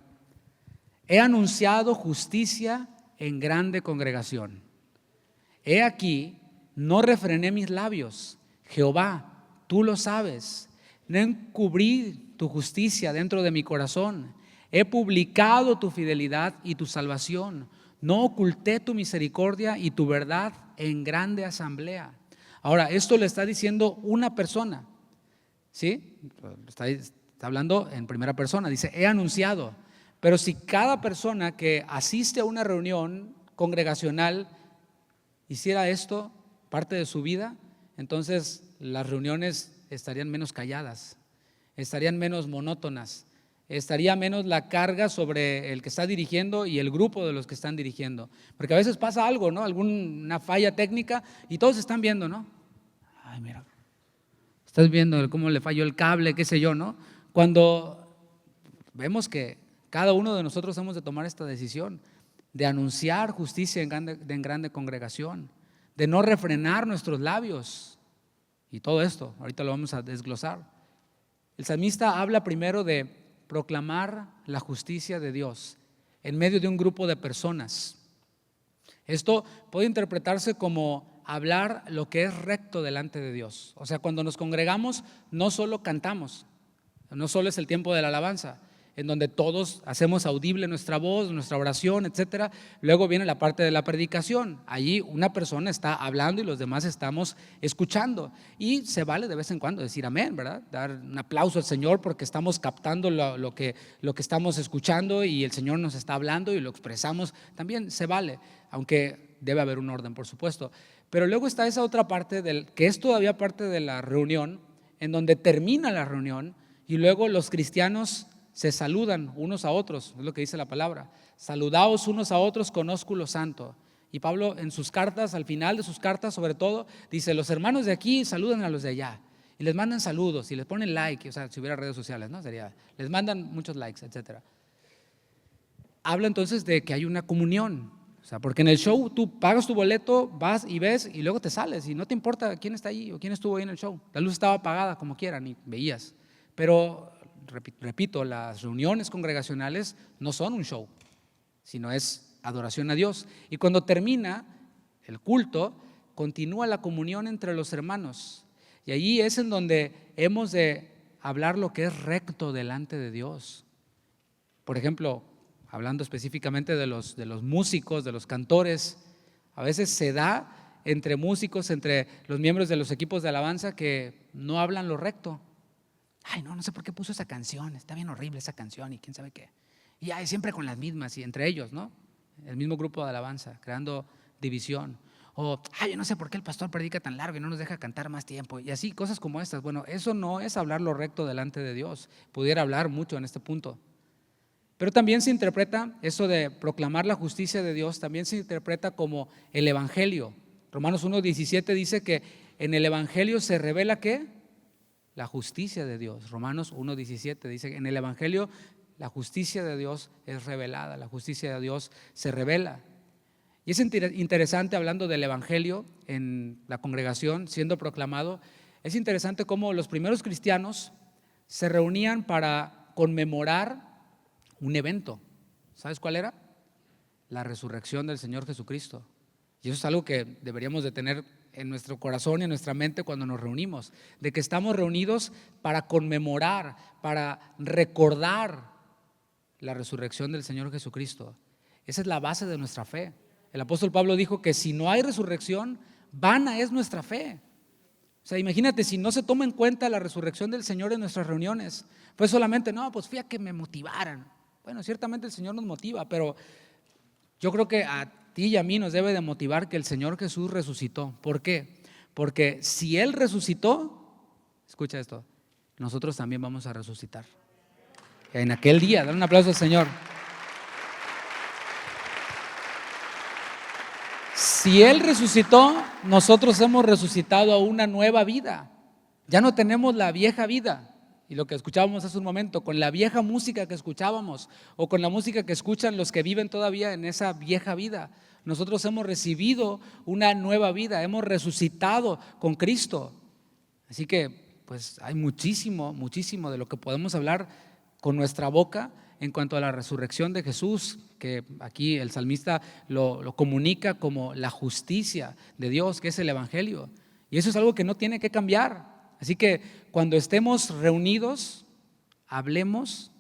He anunciado justicia en grande congregación. He aquí, no refrené mis labios. Jehová, tú lo sabes. No encubrí tu justicia dentro de mi corazón. He publicado tu fidelidad y tu salvación. No oculté tu misericordia y tu verdad en grande asamblea. Ahora, esto le está diciendo una persona, ¿sí? Está hablando en primera persona. Dice, he anunciado. Pero si cada persona que asiste a una reunión congregacional hiciera esto parte de su vida, entonces las reuniones estarían menos calladas, estarían menos monótonas, estaría menos la carga sobre el que está dirigiendo y el grupo de los que están dirigiendo. Porque a veces pasa algo, ¿no? Alguna falla técnica y todos están viendo, ¿no? Ay, mira, estás viendo cómo le falló el cable, qué sé yo, ¿no? Cuando vemos que cada uno de nosotros hemos de tomar esta decisión de anunciar justicia en grande congregación, de no refrenar nuestros labios y todo esto, ahorita lo vamos a desglosar. El salmista habla primero de proclamar la justicia de Dios en medio de un grupo de personas. Esto puede interpretarse como hablar lo que es recto delante de Dios. O sea, cuando nos congregamos no solo cantamos, no solo es el tiempo de la alabanza, en donde todos hacemos audible nuestra voz, nuestra oración, etcétera. Luego viene la parte de la predicación. Allí una persona está hablando y los demás estamos escuchando. Y se vale de vez en cuando decir amén, ¿verdad? Dar un aplauso al Señor porque estamos captando lo que estamos escuchando y el Señor nos está hablando y lo expresamos. También se vale, aunque debe haber un orden, por supuesto. Pero luego está esa otra parte que es todavía parte de la reunión, en donde termina la reunión y luego los cristianos se saludan unos a otros, es lo que dice la palabra. Saludaos unos a otros con ósculo santo. Y Pablo en sus cartas, al final de sus cartas sobre todo, dice, los hermanos de aquí saludan a los de allá. Y les mandan saludos y les ponen like, o sea, si hubiera redes sociales, ¿no? Les mandan muchos likes, etcétera. Habla entonces de que hay una comunión. O sea, porque en el show tú pagas tu boleto, vas y ves y luego te sales y no te importa quién está ahí o quién estuvo ahí en el show. La luz estaba apagada como quieran y veías. Pero, repito, las reuniones congregacionales no son un show, sino es adoración a Dios. Y cuando termina el culto, continúa la comunión entre los hermanos. Y allí es en donde hemos de hablar lo que es recto delante de Dios. Por ejemplo, hablando específicamente de los músicos, de los cantores, a veces se da entre músicos, entre los miembros de los equipos de alabanza que no hablan lo recto. Ay, no sé por qué puso esa canción, está bien horrible esa canción y quién sabe qué. Y ay, siempre con las mismas y entre ellos, ¿no? El mismo grupo de alabanza, creando división. O, ay, yo no sé por qué el pastor predica tan largo y no nos deja cantar más tiempo. Y así, cosas como estas. Bueno, eso no es hablar lo recto delante de Dios. Pudiera hablar mucho en este punto. Pero también se interpreta eso de proclamar la justicia de Dios, también se interpreta como el evangelio. Romanos 1:17 dice que en el evangelio se revela ¿qué? La justicia de Dios. Romanos 1:17 dice que en el evangelio la justicia de Dios es revelada, la justicia de Dios se revela. Y es interesante, hablando del evangelio en la congregación siendo proclamado, es interesante cómo los primeros cristianos se reunían para conmemorar un evento. ¿Sabes cuál era? La resurrección del Señor Jesucristo. Y eso es algo que deberíamos de tener en nuestro corazón y en nuestra mente cuando nos reunimos, de que estamos reunidos para conmemorar, para recordar la resurrección del Señor Jesucristo. Esa es la base de nuestra fe. El apóstol Pablo dijo que si no hay resurrección, vana es nuestra fe. O sea, imagínate si no se toma en cuenta la resurrección del Señor en nuestras reuniones, pues solamente, no, pues fui a que me motivaran. Bueno, ciertamente el Señor nos motiva, pero yo creo que a ti y a mí nos debe de motivar que el Señor Jesús resucitó. ¿Por qué? Porque si Él resucitó, escucha esto, nosotros también vamos a resucitar. En aquel día, dale un aplauso al Señor. Si Él resucitó, nosotros hemos resucitado a una nueva vida. Ya no tenemos la vieja vida. Y lo que escuchábamos hace un momento, con la vieja música que escuchábamos o con la música que escuchan los que viven todavía en esa vieja vida. Nosotros hemos recibido una nueva vida, hemos resucitado con Cristo. Así que pues hay muchísimo de lo que podemos hablar con nuestra boca en cuanto a la resurrección de Jesús, que aquí el salmista lo comunica como la justicia de Dios, que es el evangelio. Y eso es algo que no tiene que cambiar. Así que cuando estemos reunidos, hablemos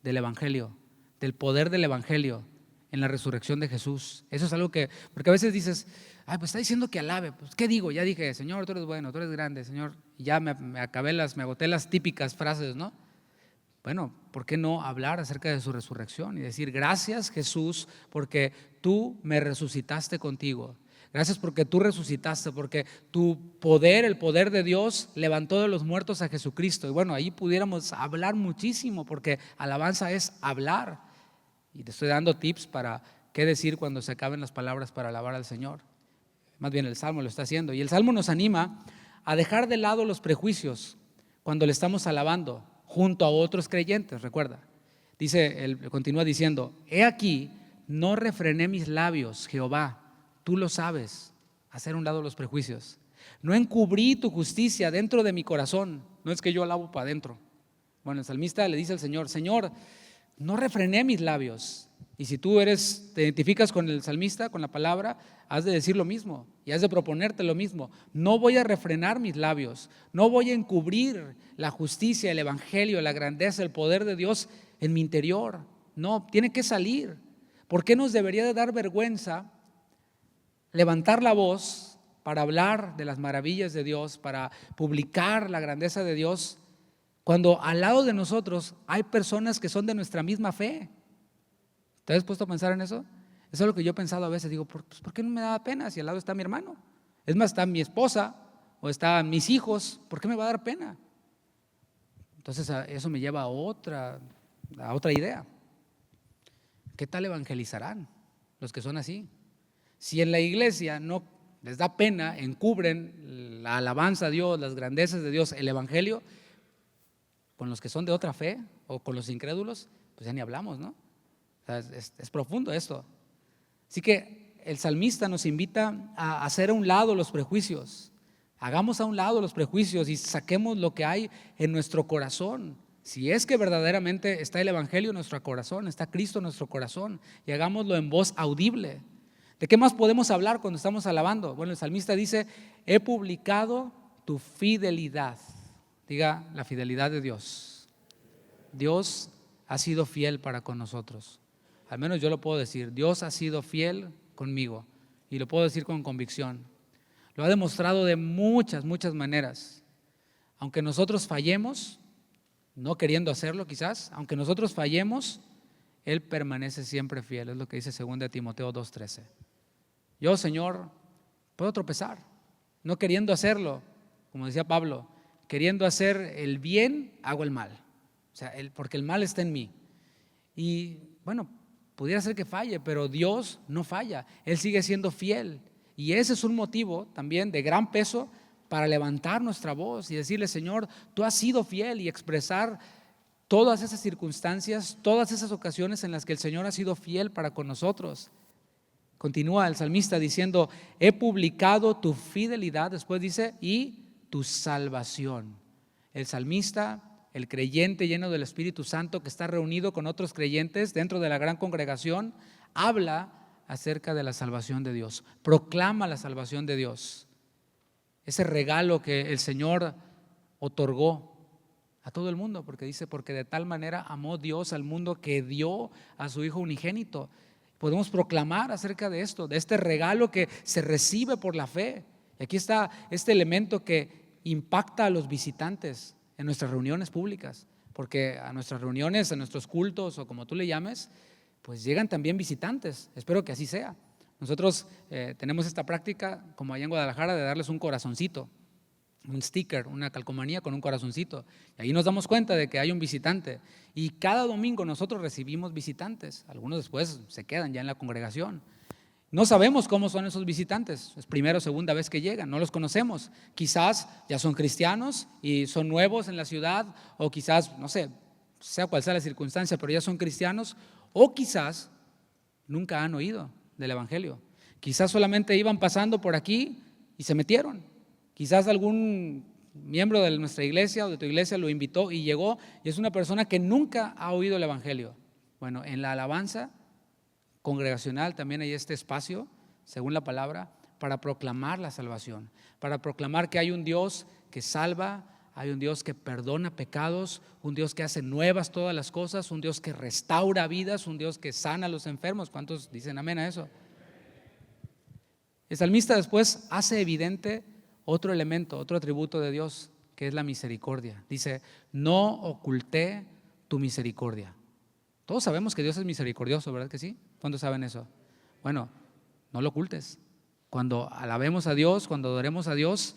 del evangelio, del poder del evangelio en la resurrección de Jesús. Eso es algo que, porque a veces dices, ay, pues está diciendo que alabe, pues ¿qué digo? Ya dije, Señor, tú eres bueno, tú eres grande, Señor, y ya me agoté las típicas frases, ¿no? Bueno, ¿por qué no hablar acerca de su resurrección y decir, gracias Jesús, porque tú me resucitaste contigo? Gracias porque tú resucitaste, porque tu poder, el poder de Dios, levantó de los muertos a Jesucristo. Y bueno, ahí pudiéramos hablar muchísimo, porque alabanza es hablar. Y te estoy dando tips para qué decir cuando se acaben las palabras para alabar al Señor. Más bien el Salmo lo está haciendo. Y el Salmo nos anima a dejar de lado los prejuicios cuando le estamos alabando junto a otros creyentes, recuerda. Dice, él continúa diciendo, he aquí, no refrené mis labios, Jehová. Tú lo sabes, hacer a un lado los prejuicios. No encubrí tu justicia dentro de mi corazón. No es que yo alabo para adentro. Bueno, el salmista le dice al Señor, Señor, no refrené mis labios. Y si tú te identificas con el salmista, con la palabra, has de decir lo mismo y has de proponerte lo mismo. No voy a refrenar mis labios, no voy a encubrir la justicia, el evangelio, la grandeza, el poder de Dios en mi interior. No, tiene que salir. ¿Por qué nos debería de dar vergüenza levantar la voz para hablar de las maravillas de Dios, para publicar la grandeza de Dios, cuando al lado de nosotros hay personas que son de nuestra misma fe? ¿Te has puesto a pensar en eso? Eso es lo que yo he pensado a veces. Digo, ¿por qué no me da pena si al lado está mi hermano? Es más, está mi esposa o están mis hijos. ¿Por qué me va a dar pena? Entonces eso me lleva a otra idea. ¿Qué tal evangelizarán los que son así? Si en la iglesia no les da pena, encubren la alabanza a Dios, las grandezas de Dios, el evangelio, con los que son de otra fe o con los incrédulos, pues ya ni hablamos, ¿no? O sea, es profundo esto. Así que el salmista nos invita a hacer a un lado los prejuicios. Hagamos a un lado los prejuicios y saquemos lo que hay en nuestro corazón. Si es que verdaderamente está el Evangelio en nuestro corazón, está Cristo en nuestro corazón, y hagámoslo en voz audible. ¿De qué más podemos hablar cuando estamos alabando? Bueno, el salmista dice: he publicado tu fidelidad. Diga, la fidelidad de Dios. Dios ha sido fiel para con nosotros. Al menos yo lo puedo decir. Dios ha sido fiel conmigo, y lo puedo decir con convicción. Lo ha demostrado de muchas, muchas maneras. Aunque nosotros fallemos, no queriendo hacerlo quizás, aunque nosotros fallemos, Él permanece siempre fiel. Es lo que dice 2 Timoteo 2:13. Yo, Señor, puedo tropezar, no queriendo hacerlo, como decía Pablo, queriendo hacer el bien, hago el mal. O sea, porque el mal está en mí. Y bueno, pudiera ser que falle, pero Dios no falla. Él sigue siendo fiel. Y ese es un motivo también de gran peso para levantar nuestra voz y decirle: Señor, tú has sido fiel, y expresar todas esas circunstancias, todas esas ocasiones en las que el Señor ha sido fiel para con nosotros. Continúa el salmista diciendo: he publicado tu fidelidad, después dice, y tu salvación. El salmista, el creyente lleno del Espíritu Santo que está reunido con otros creyentes dentro de la gran congregación, habla acerca de la salvación de Dios, proclama la salvación de Dios, ese regalo que el Señor otorgó a todo el mundo, porque dice: porque de tal manera amó Dios al mundo que dio a su Hijo unigénito. Podemos proclamar acerca de esto, de este regalo que se recibe por la fe. Y aquí está este elemento que impacta a los visitantes en nuestras reuniones públicas, porque a nuestras reuniones, a nuestros cultos, o como tú le llames, pues llegan también visitantes. Espero que así sea. Nosotros tenemos esta práctica, como allá en Guadalajara, de darles un corazoncito, un sticker, una calcomanía con un corazoncito. Y ahí nos damos cuenta de que hay un visitante. Y cada domingo nosotros recibimos visitantes. Algunos después se quedan ya en la congregación. No sabemos cómo son esos visitantes. Es primera o segunda vez que llegan, no los conocemos. Quizás ya son cristianos y son nuevos en la ciudad, o quizás, no sé, sea cual sea la circunstancia, pero ya son cristianos, o quizás nunca han oído del Evangelio. Quizás solamente iban pasando por aquí y se metieron. Quizás algún miembro de nuestra iglesia o de tu iglesia lo invitó y llegó, y es una persona que nunca ha oído el Evangelio. Bueno, en la alabanza congregacional también hay este espacio, según la palabra, para proclamar la salvación, para proclamar que hay un Dios que salva, hay un Dios que perdona pecados, un Dios que hace nuevas todas las cosas, un Dios que restaura vidas, un Dios que sana a los enfermos. ¿Cuántos dicen amén a eso? El salmista después hace evidente otro elemento, otro atributo de Dios, que es la misericordia. Dice: no oculté tu misericordia. Todos sabemos que Dios es misericordioso, ¿verdad que sí? ¿Cuántos saben eso? Bueno, no lo ocultes. Cuando alabemos a Dios, cuando adoremos a Dios,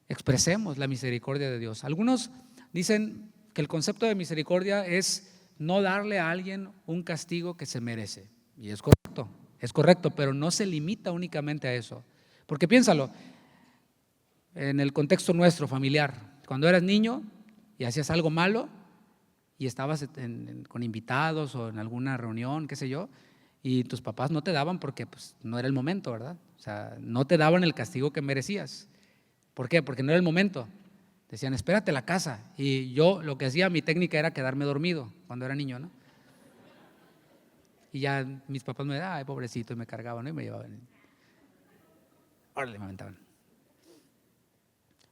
expresemos la misericordia de Dios. Algunos dicen que el concepto de misericordia es no darle a alguien un castigo que se merece. Y es correcto, pero no se limita únicamente a eso. Porque piénsalo, en el contexto nuestro familiar, cuando eras niño y hacías algo malo y estabas con invitados o en alguna reunión, qué sé yo, y tus papás no te daban porque pues, no era el momento, ¿verdad? O sea, no te daban el castigo que merecías. ¿Por qué? Porque no era el momento. Decían: espérate a la casa. Y yo lo que hacía, mi técnica era quedarme dormido cuando era niño, ¿no? Y ya mis papás me decían: ay, pobrecito, y me cargaban, ¿no? Y me llevaban. Órale, me aventaban.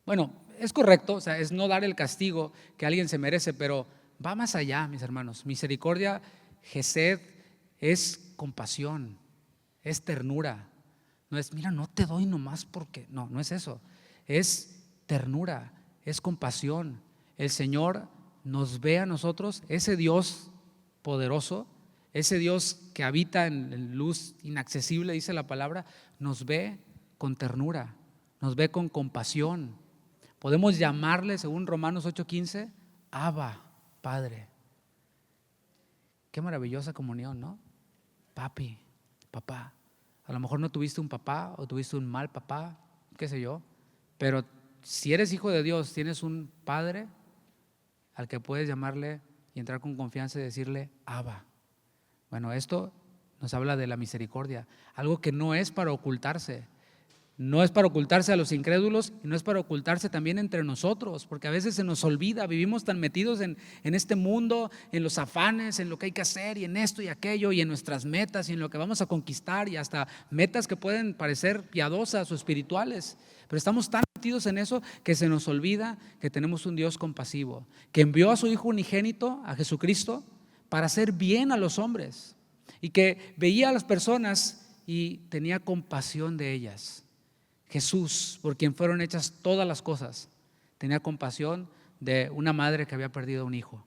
Bueno, es correcto, o sea, es no dar el castigo que alguien se merece, pero va más allá, mis hermanos. Misericordia, Gesed, es compasión, es ternura. No es: mira, no te doy nomás porque. No, no es eso. Es ternura, es compasión. El Señor nos ve a nosotros, ese Dios poderoso, ese Dios que habita en luz inaccesible, dice la palabra, nos ve con ternura, nos ve con compasión. Podemos llamarle, según Romanos 8:15, Abba, Padre. Qué maravillosa comunión, ¿no? Papi, papá. A lo mejor no tuviste un papá o tuviste un mal papá, qué sé yo, pero si eres hijo de Dios, tienes un Padre al que puedes llamarle y entrar con confianza y decirle Abba. Bueno, esto nos habla de la misericordia, algo que no es para ocultarse. No es para ocultarse a los incrédulos y no es para ocultarse también entre nosotros, porque a veces se nos olvida, vivimos tan metidos en este mundo, en los afanes, en lo que hay que hacer y en esto y aquello y en nuestras metas y en lo que vamos a conquistar y hasta metas que pueden parecer piadosas o espirituales, pero estamos tan metidos en eso que se nos olvida que tenemos un Dios compasivo, que envió a su Hijo unigénito, a Jesucristo, para hacer bien a los hombres y que veía a las personas y tenía compasión de ellas. Jesús, por quien fueron hechas todas las cosas, tenía compasión de una madre que había perdido un hijo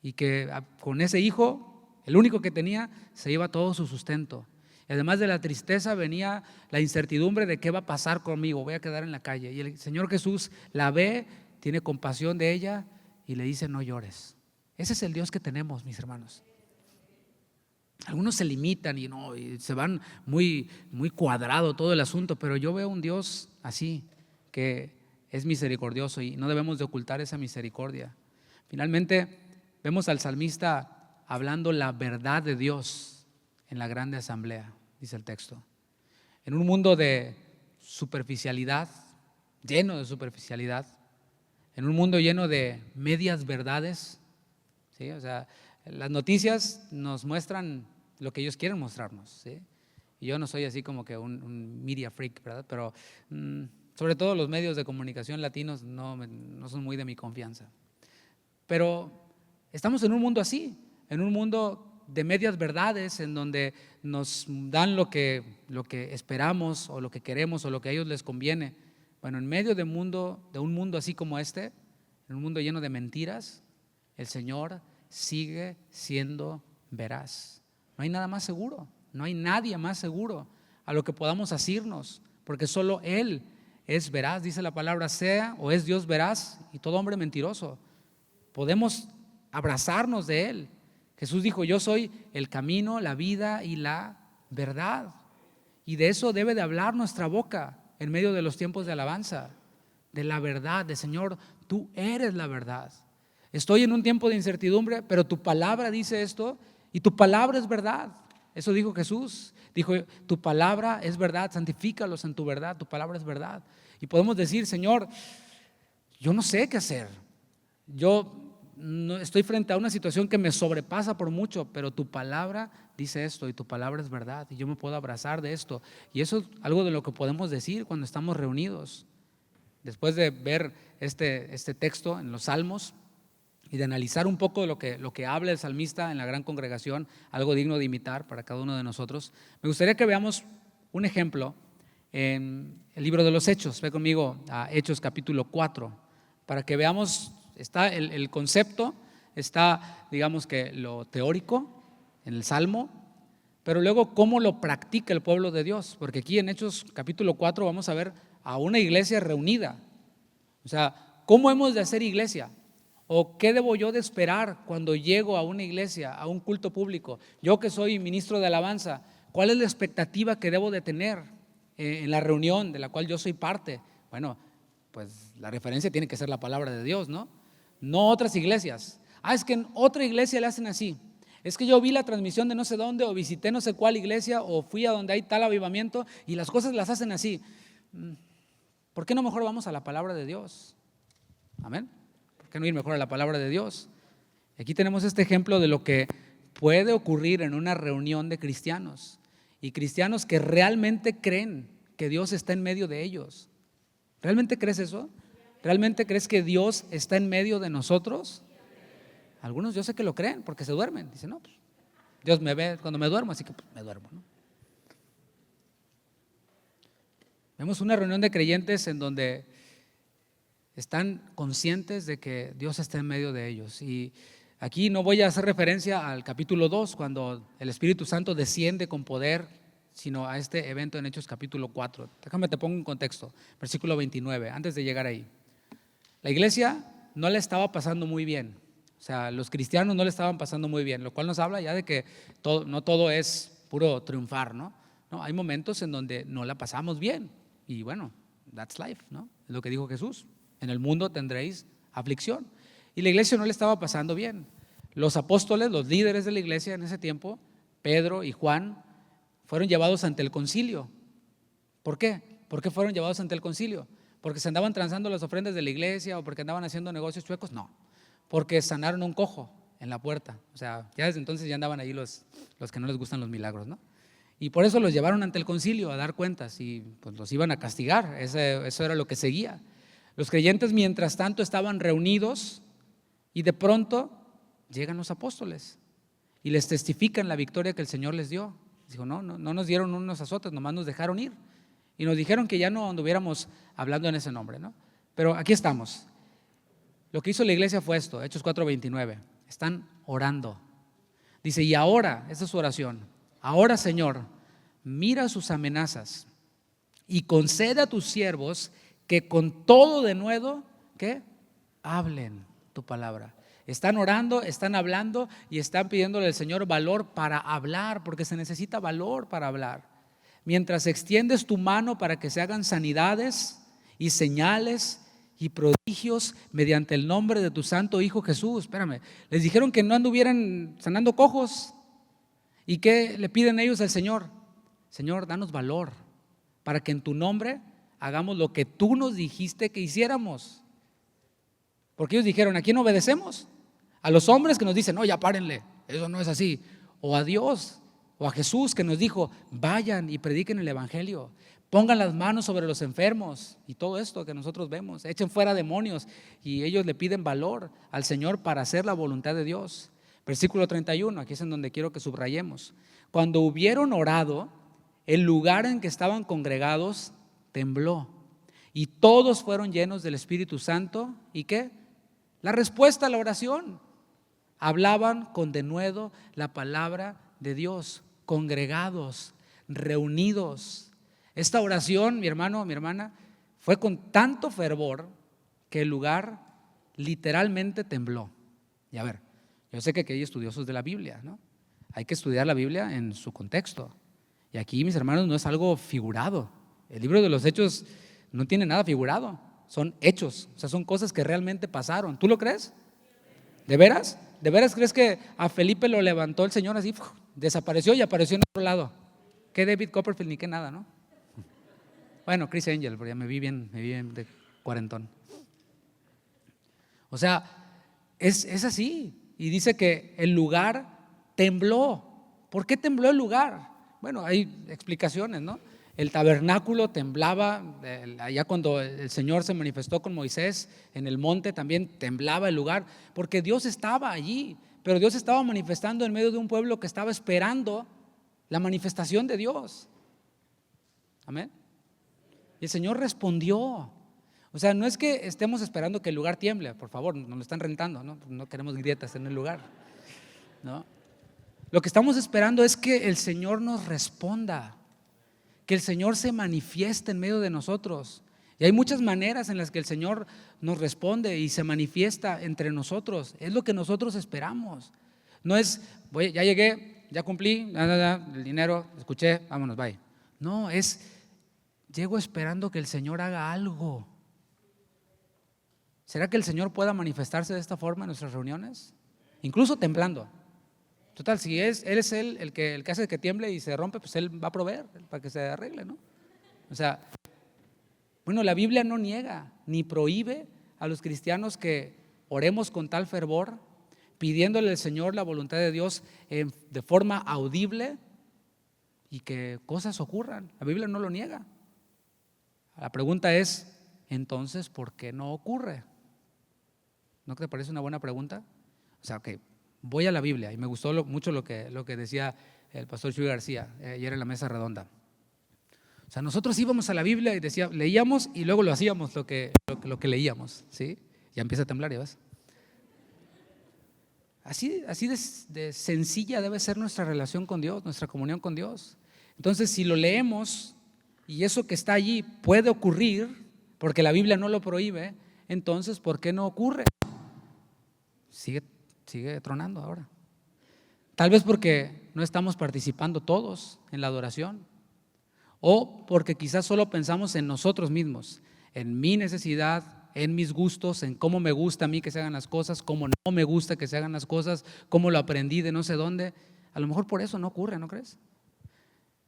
y que con ese hijo, el único que tenía, se iba todo su sustento. Y además de la tristeza venía la incertidumbre de qué va a pasar conmigo, voy a quedar en la calle. Y el Señor Jesús la ve, tiene compasión de ella y le dice: no llores. Ese es el Dios que tenemos, mis hermanos. Algunos se limitan y se van muy cuadrado todo el asunto, pero yo veo un Dios así, que es misericordioso y no debemos de ocultar esa misericordia. Finalmente, vemos al salmista hablando la verdad de Dios en la grande asamblea, dice el texto. En un mundo de superficialidad, lleno de superficialidad, en un mundo lleno de medias verdades, ¿sí? O sea, las noticias nos muestran lo que ellos quieren mostrarnos, ¿sí? Y yo no soy así como que un media freak, ¿verdad? Pero sobre todo los medios de comunicación latinos no son muy de mi confianza. Pero estamos en un mundo así, en un mundo de medias verdades, en donde nos dan lo que esperamos o lo que queremos o lo que a ellos les conviene. Bueno, en medio de un mundo así como este, en un mundo lleno de mentiras, el Señor sigue siendo veraz. No hay nada más seguro, no hay nadie más seguro a lo que podamos asirnos, porque solo Él es veraz. Dice la palabra: sea o es Dios veraz y todo hombre mentiroso. Podemos abrazarnos de Él. Jesús dijo: yo soy el camino, la vida y la verdad. Y de eso debe de hablar nuestra boca en medio de los tiempos de alabanza, de la verdad, de Señor, tú eres la verdad. Estoy en un tiempo de incertidumbre, pero tu palabra dice esto y tu palabra es verdad. Eso dijo Jesús. Dijo: tu palabra es verdad, santifícalos en tu verdad, tu palabra es verdad. Y podemos decir: Señor, yo no sé qué hacer. Yo no estoy frente a una situación que me sobrepasa por mucho, pero tu palabra dice esto y tu palabra es verdad y yo me puedo abrazar de esto. Y eso es algo de lo que podemos decir cuando estamos reunidos. Después de ver este texto en los Salmos y de analizar un poco lo que habla el salmista en la gran congregación, algo digno de imitar para cada uno de nosotros, me gustaría que veamos un ejemplo en el libro de los Hechos. Ve conmigo a Hechos capítulo 4 para que veamos. Está el concepto, está, digamos que lo teórico en el Salmo, pero luego cómo lo practica el pueblo de Dios, porque aquí en Hechos capítulo 4 vamos a ver a una iglesia reunida. O sea, ¿cómo hemos de hacer iglesia? ¿O qué debo yo de esperar cuando llego a una iglesia, a un culto público? Yo que soy ministro de alabanza, ¿cuál es la expectativa que debo de tener en la reunión de la cual yo soy parte? Bueno, pues la referencia tiene que ser la palabra de Dios, ¿no? No otras iglesias. Es que en otra iglesia le hacen así. Es que yo vi la transmisión de no sé dónde, o visité no sé cuál iglesia, o fui a donde hay tal avivamiento y las cosas las hacen así. ¿Por qué no mejor vamos a la palabra de Dios? Amén. ¿Por qué no ir mejor a la palabra de Dios? Aquí tenemos este ejemplo de lo que puede ocurrir en una reunión de cristianos, y cristianos que realmente creen que Dios está en medio de ellos. ¿Realmente crees eso? ¿Realmente crees que Dios está en medio de nosotros? Algunos yo sé que lo creen porque se duermen. Dicen: no, pues Dios me ve cuando me duermo, así que pues, me duermo, ¿no? Vemos una reunión de creyentes en donde están conscientes de que Dios está en medio de ellos. Y aquí no voy a hacer referencia al capítulo 2, cuando el Espíritu Santo desciende con poder, sino a este evento en Hechos capítulo 4. Déjame te pongo en contexto, versículo 29, antes de llegar ahí. La iglesia no le estaba pasando muy bien, o sea, los cristianos no le estaban pasando muy bien, lo cual nos habla ya de que no todo es puro triunfar, ¿no? No, hay momentos en donde no la pasamos bien y bueno, that's life, ¿no? Es lo que dijo Jesús: en el mundo tendréis aflicción. Y la iglesia no le estaba pasando bien. Los apóstoles, los líderes de la iglesia en ese tiempo, Pedro y Juan fueron llevados ante el concilio. ¿Por qué? ¿Por qué fueron llevados ante el concilio? ¿Porque se andaban transando las ofrendas de la iglesia o porque andaban haciendo negocios chuecos? No, porque sanaron un cojo en la puerta. O sea, ya desde entonces ya andaban ahí los que no les gustan los milagros, ¿no? Y por eso los llevaron ante el concilio a dar cuentas y pues los iban a castigar. Eso era lo que seguía. Los creyentes, mientras tanto, estaban reunidos y de pronto llegan los apóstoles y les testifican la victoria que el Señor les dio. Dijo, no nos dieron unos azotes, nomás nos dejaron ir. Y nos dijeron que ya no anduviéramos hablando en ese nombre, ¿no? Pero aquí estamos. Lo que hizo la iglesia fue esto, Hechos 4:29. Están orando. Dice, y ahora, esta es su oración, ahora Señor, mira sus amenazas y concede a tus siervos que con todo denuedo, ¿qué? Hablen tu palabra. Están orando, están hablando y están pidiéndole al Señor valor para hablar, porque se necesita valor para hablar. Mientras extiendes tu mano para que se hagan sanidades y señales y prodigios mediante el nombre de tu santo Hijo Jesús. Espérame, les dijeron que no anduvieran sanando cojos. ¿Y qué le piden ellos al Señor? Señor, danos valor para que en tu nombre hagamos lo que tú nos dijiste que hiciéramos. Porque ellos dijeron, ¿a quién obedecemos? A los hombres que nos dicen, no, ya párenle, eso no es así. O a Dios, o a Jesús que nos dijo, vayan y prediquen el evangelio, pongan las manos sobre los enfermos y todo esto que nosotros vemos, echen fuera demonios. Y ellos le piden valor al Señor para hacer la voluntad de Dios. Versículo 31, aquí es en donde quiero que subrayemos. Cuando hubieron orado, el lugar en que estaban congregados tembló y todos fueron llenos del Espíritu Santo. ¿Y qué? La respuesta a la oración. Hablaban con denuedo la palabra de Dios, congregados, reunidos. Esta oración, mi hermano, mi hermana, fue con tanto fervor que el lugar literalmente tembló. Y a ver, yo sé que aquí hay estudiosos de la Biblia, ¿no? Hay que estudiar la Biblia en su contexto. Y aquí, mis hermanos, no es algo figurado. El libro de los Hechos no tiene nada figurado. Son hechos, o sea, son cosas que realmente pasaron. ¿Tú lo crees? ¿De veras? ¿De veras crees que a Felipe lo levantó el Señor así, desapareció y apareció en otro lado? ¿Qué David Copperfield ni qué nada, no? Bueno, Chris Angel, porque ya me vi bien de cuarentón. O sea, es así. Y dice que el lugar tembló. ¿Por qué tembló el lugar? Bueno, hay explicaciones, ¿no? El tabernáculo temblaba, allá cuando el Señor se manifestó con Moisés en el monte también temblaba el lugar, porque Dios estaba allí, pero Dios estaba manifestando en medio de un pueblo que estaba esperando la manifestación de Dios. Amén. Y el Señor respondió. O sea, no es que estemos esperando que el lugar tiemble, por favor, nos lo están rentando, ¿no? No queremos grietas en el lugar, ¿no? Lo que estamos esperando es que el Señor nos responda, que el Señor se manifieste en medio de nosotros. Y hay muchas maneras en las que el Señor nos responde y se manifiesta entre nosotros. Es lo que nosotros esperamos. No es, ya llegué, ya cumplí, el dinero, escuché, vámonos, bye. No, es, llego esperando que el Señor haga algo. ¿Será que el Señor pueda manifestarse de esta forma en nuestras reuniones? Incluso temblando. Total, si Él es el que hace que tiemble y se rompe, pues Él va a proveer para que se arregle, ¿no? O sea, bueno, la Biblia no niega ni prohíbe a los cristianos que oremos con tal fervor, pidiéndole al Señor la voluntad de Dios de forma audible y que cosas ocurran. La Biblia no lo niega. La pregunta es, entonces, ¿por qué no ocurre? ¿No te parece una buena pregunta? O sea, ok, voy a la Biblia y me gustó mucho lo que decía el pastor Chuy García ayer en la mesa redonda. O sea, nosotros íbamos a la Biblia y leíamos y luego lo hacíamos lo que leíamos, ¿sí? Ya empieza a temblar, ¿ya ves? Así de sencilla debe ser nuestra relación con Dios, nuestra comunión con Dios. Entonces, si lo leemos y eso que está allí puede ocurrir, porque la Biblia no lo prohíbe, entonces, ¿por qué no ocurre? Sigue tronando ahora. Tal vez porque no estamos participando todos en la adoración, o porque quizás solo pensamos en nosotros mismos, en mi necesidad, en mis gustos, en cómo me gusta a mí que se hagan las cosas, cómo no me gusta que se hagan las cosas, cómo lo aprendí de no sé dónde. A lo mejor por eso no ocurre, ¿no crees?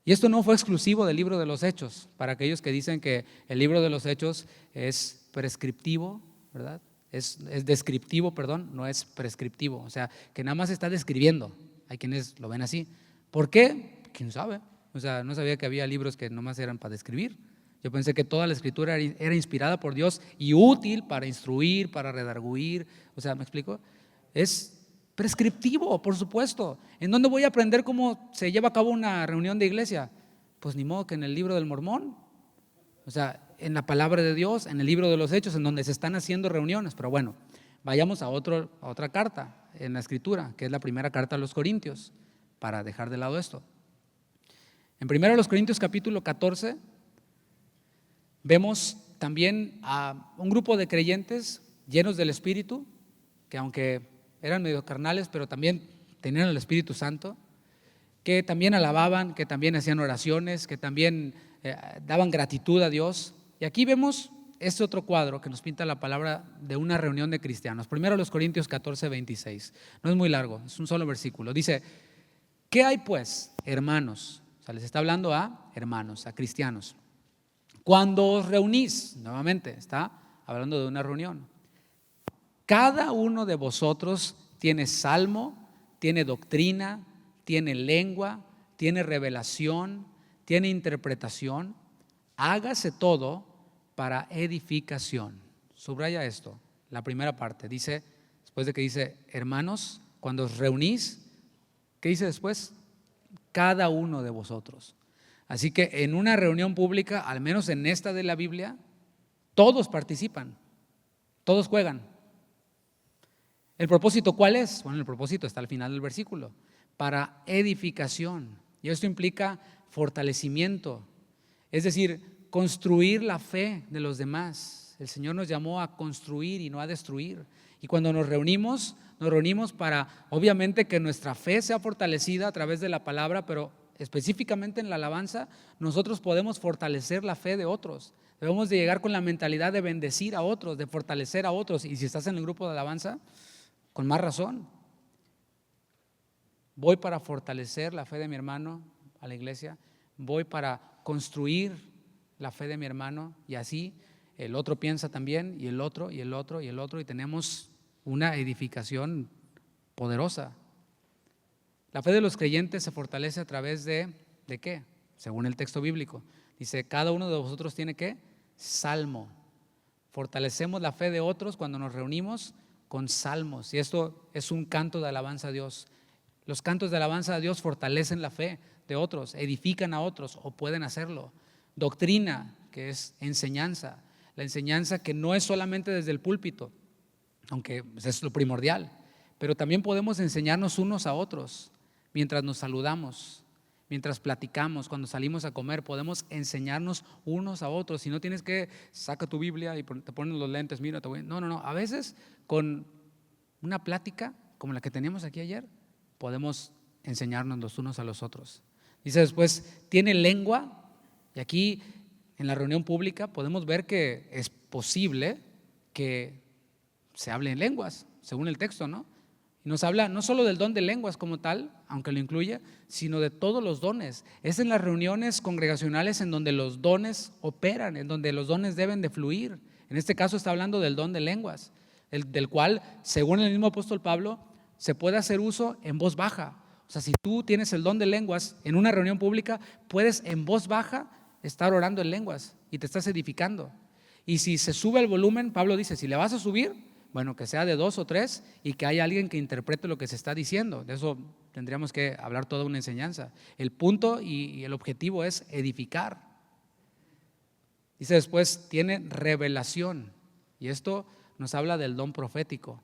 Y esto no fue exclusivo del libro de los Hechos, para aquellos que dicen que el libro de los Hechos es prescriptivo, ¿verdad? Es descriptivo, perdón, no es prescriptivo, o sea, que nada más está describiendo. Hay quienes lo ven así. ¿Por qué? ¿Quién sabe? O sea, no sabía que había libros que nomás eran para describir. Yo pensé que toda la escritura era inspirada por Dios y útil para instruir, para redarguir. O sea, ¿me explico? Es prescriptivo, por supuesto. ¿En dónde voy a aprender cómo se lleva a cabo una reunión de iglesia? Pues ni modo que en el libro del Mormón. O sea, en la palabra de Dios, en el libro de los Hechos, en donde se están haciendo reuniones. Pero bueno, vayamos a otra carta en la escritura, que es la primera carta a los Corintios, para dejar de lado esto. En 1 Corintios capítulo 14, vemos también a un grupo de creyentes llenos del Espíritu, que aunque eran medio carnales, pero también tenían el Espíritu Santo, que también alababan, que también hacían oraciones, que también daban gratitud a Dios. Y aquí vemos este otro cuadro que nos pinta la palabra de una reunión de cristianos. 1 Corintios 14, 26. No es muy largo, es un solo versículo. Dice: ¿qué hay pues, hermanos? O sea, les está hablando a hermanos, a cristianos. Cuando os reunís, nuevamente está hablando de una reunión, cada uno de vosotros tiene salmo, tiene doctrina, tiene lengua, tiene revelación, tiene interpretación. Hágase todo para edificación. Subraya esto, la primera parte. Dice, después de que dice hermanos, cuando os reunís, ¿qué dice después? Cada uno de vosotros. Así que en una reunión pública, al menos en esta de la Biblia, todos participan, todos juegan. ¿El propósito cuál es? Bueno, el propósito está al final del versículo: para edificación. Y esto implica fortalecimiento, es decir, construir la fe de los demás. El Señor nos llamó a construir y no a destruir. Y cuando nos reunimos para, obviamente, que nuestra fe sea fortalecida a través de la palabra, pero específicamente en la alabanza, nosotros podemos fortalecer la fe de otros. Debemos de llegar con la mentalidad de bendecir a otros, de fortalecer a otros. Y si estás en el grupo de alabanza, con más razón. Voy para fortalecer la fe de mi hermano a la iglesia, voy para construir la fe de mi hermano, y así el otro piensa también, y el otro, y el otro, y el otro, y tenemos una edificación poderosa. La fe de los creyentes se fortalece a través ¿de qué? Según el texto bíblico. Dice, cada uno de vosotros tiene ¿qué? Salmo. Fortalecemos la fe de otros cuando nos reunimos con salmos, y esto es un canto de alabanza a Dios. Los cantos de alabanza a Dios fortalecen la fe de otros, edifican a otros, o pueden hacerlo. Doctrina, que es enseñanza, la enseñanza que no es solamente desde el púlpito, aunque es lo primordial, pero también podemos enseñarnos unos a otros mientras nos saludamos, mientras platicamos, cuando salimos a comer, podemos enseñarnos unos a otros. Y no tienes que saca tu Biblia y te pones los lentes, mira, no, a veces con una plática como la que teníamos aquí ayer, podemos enseñarnos los unos a los otros. Dice después, tiene lengua, y aquí en la reunión pública podemos ver que es posible que se hable en lenguas, según el texto, ¿no? Y nos habla no solo del don de lenguas como tal, aunque lo incluye, sino de todos los dones. Es en las reuniones congregacionales en donde los dones operan, en donde los dones deben de fluir. En este caso está hablando del don de lenguas, del cual, según el mismo apóstol Pablo, se puede hacer uso en voz baja. O sea, si tú tienes el don de lenguas en una reunión pública, puedes en voz baja estar orando en lenguas y te estás edificando. Y si se sube el volumen, Pablo dice, si le vas a subir, bueno, que sea de 2 o 3 y que haya alguien que interprete lo que se está diciendo. De eso tendríamos que hablar toda una enseñanza. El punto y el objetivo es edificar. Dice después, tiene revelación, y esto nos habla del don profético,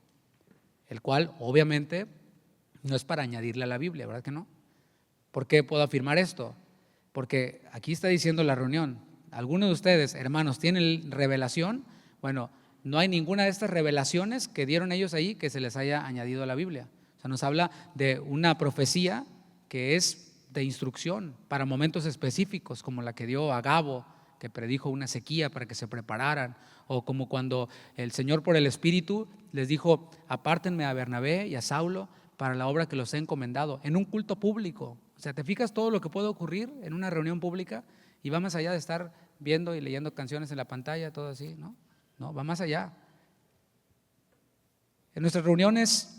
el cual obviamente no es para añadirle a la Biblia, ¿verdad que no? ¿Por qué puedo afirmar esto? Porque aquí está diciendo la reunión, algunos de ustedes, hermanos, tienen revelación. Bueno, no hay ninguna de estas revelaciones que dieron ellos ahí que se les haya añadido a la Biblia. O sea, nos habla de una profecía que es de instrucción para momentos específicos, como la que dio Agabo, que predijo una sequía para que se prepararan, o como cuando el Señor por el Espíritu les dijo, apártenme a Bernabé y a Saulo para la obra que los he encomendado, en un culto público. O sea, ¿te fijas todo lo que puede ocurrir en una reunión pública? Y va más allá de estar viendo y leyendo canciones en la pantalla, todo así, ¿no? No, va más allá. En nuestras reuniones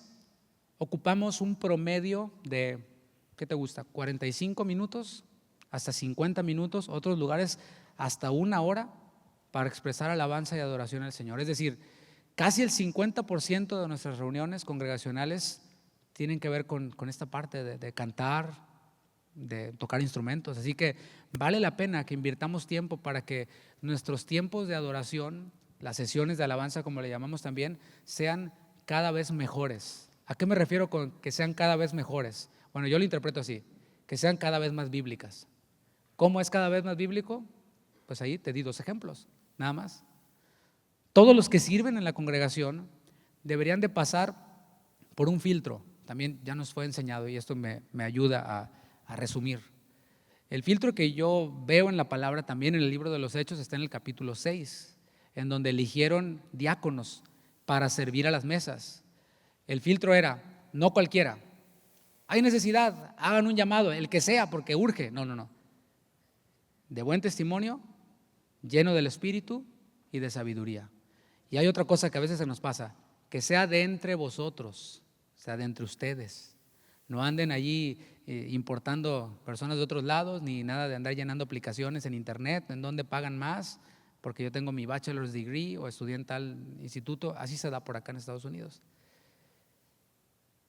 ocupamos un promedio de, ¿qué te gusta? 45 minutos hasta 50 minutos, otros lugares hasta 1 hora para expresar alabanza y adoración al Señor. Es decir, casi el 50% de nuestras reuniones congregacionales tienen que ver con esta parte de cantar, de tocar instrumentos. Así que vale la pena que invirtamos tiempo para que nuestros tiempos de adoración, las sesiones de alabanza, como le llamamos también, sean cada vez mejores. ¿A qué me refiero con que sean cada vez mejores? Bueno, yo lo interpreto así, que sean cada vez más bíblicas. ¿Cómo es cada vez más bíblico? Pues ahí te di 2 ejemplos, nada más. Todos los que sirven en la congregación deberían de pasar por un filtro. También ya nos fue enseñado y esto me ayuda a resumir. El filtro que yo veo en la palabra, también en el libro de los Hechos, está en el capítulo 6, en donde eligieron diáconos para servir a las mesas. El filtro era, no cualquiera. Hay necesidad, hagan un llamado, el que sea, porque urge. No. De buen testimonio, lleno del Espíritu y de sabiduría. Y hay otra cosa que a veces se nos pasa, que sea de entre vosotros, sea de entre ustedes. No anden allí importando personas de otros lados, ni nada de andar llenando aplicaciones en internet, en donde pagan más, porque yo tengo mi bachelor's degree o estudié en tal instituto. Así se da por acá en Estados Unidos.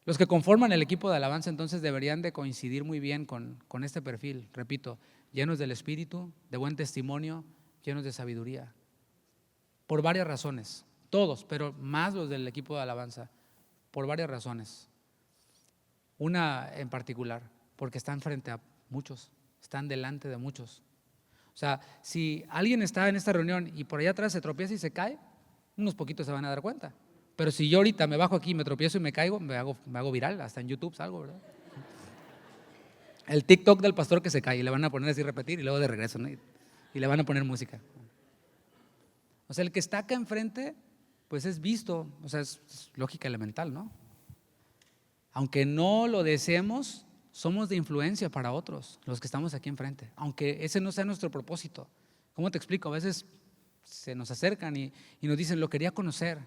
Los que conforman el equipo de alabanza entonces deberían de coincidir muy bien con este perfil, repito, llenos del Espíritu, de buen testimonio, llenos de sabiduría. Por varias razones, todos, pero más los del equipo de alabanza, por varias razones. Una en particular, porque están frente a muchos, están delante de muchos. O sea, si alguien está en esta reunión y por allá atrás se tropieza y se cae, unos poquitos se van a dar cuenta. Pero si yo ahorita me bajo aquí, me tropiezo y me caigo, me hago viral, hasta en YouTube salgo, ¿verdad? El TikTok del pastor que se cae y le van a poner así repetir y luego de regreso, ¿no? Y le van a poner música. O sea, el que está acá enfrente, pues es visto, o sea, es lógica elemental, ¿no? Aunque no lo deseemos, somos de influencia para otros, los que estamos aquí enfrente, aunque ese no sea nuestro propósito. ¿Cómo te explico? A veces se nos acercan y nos dicen, lo quería conocer,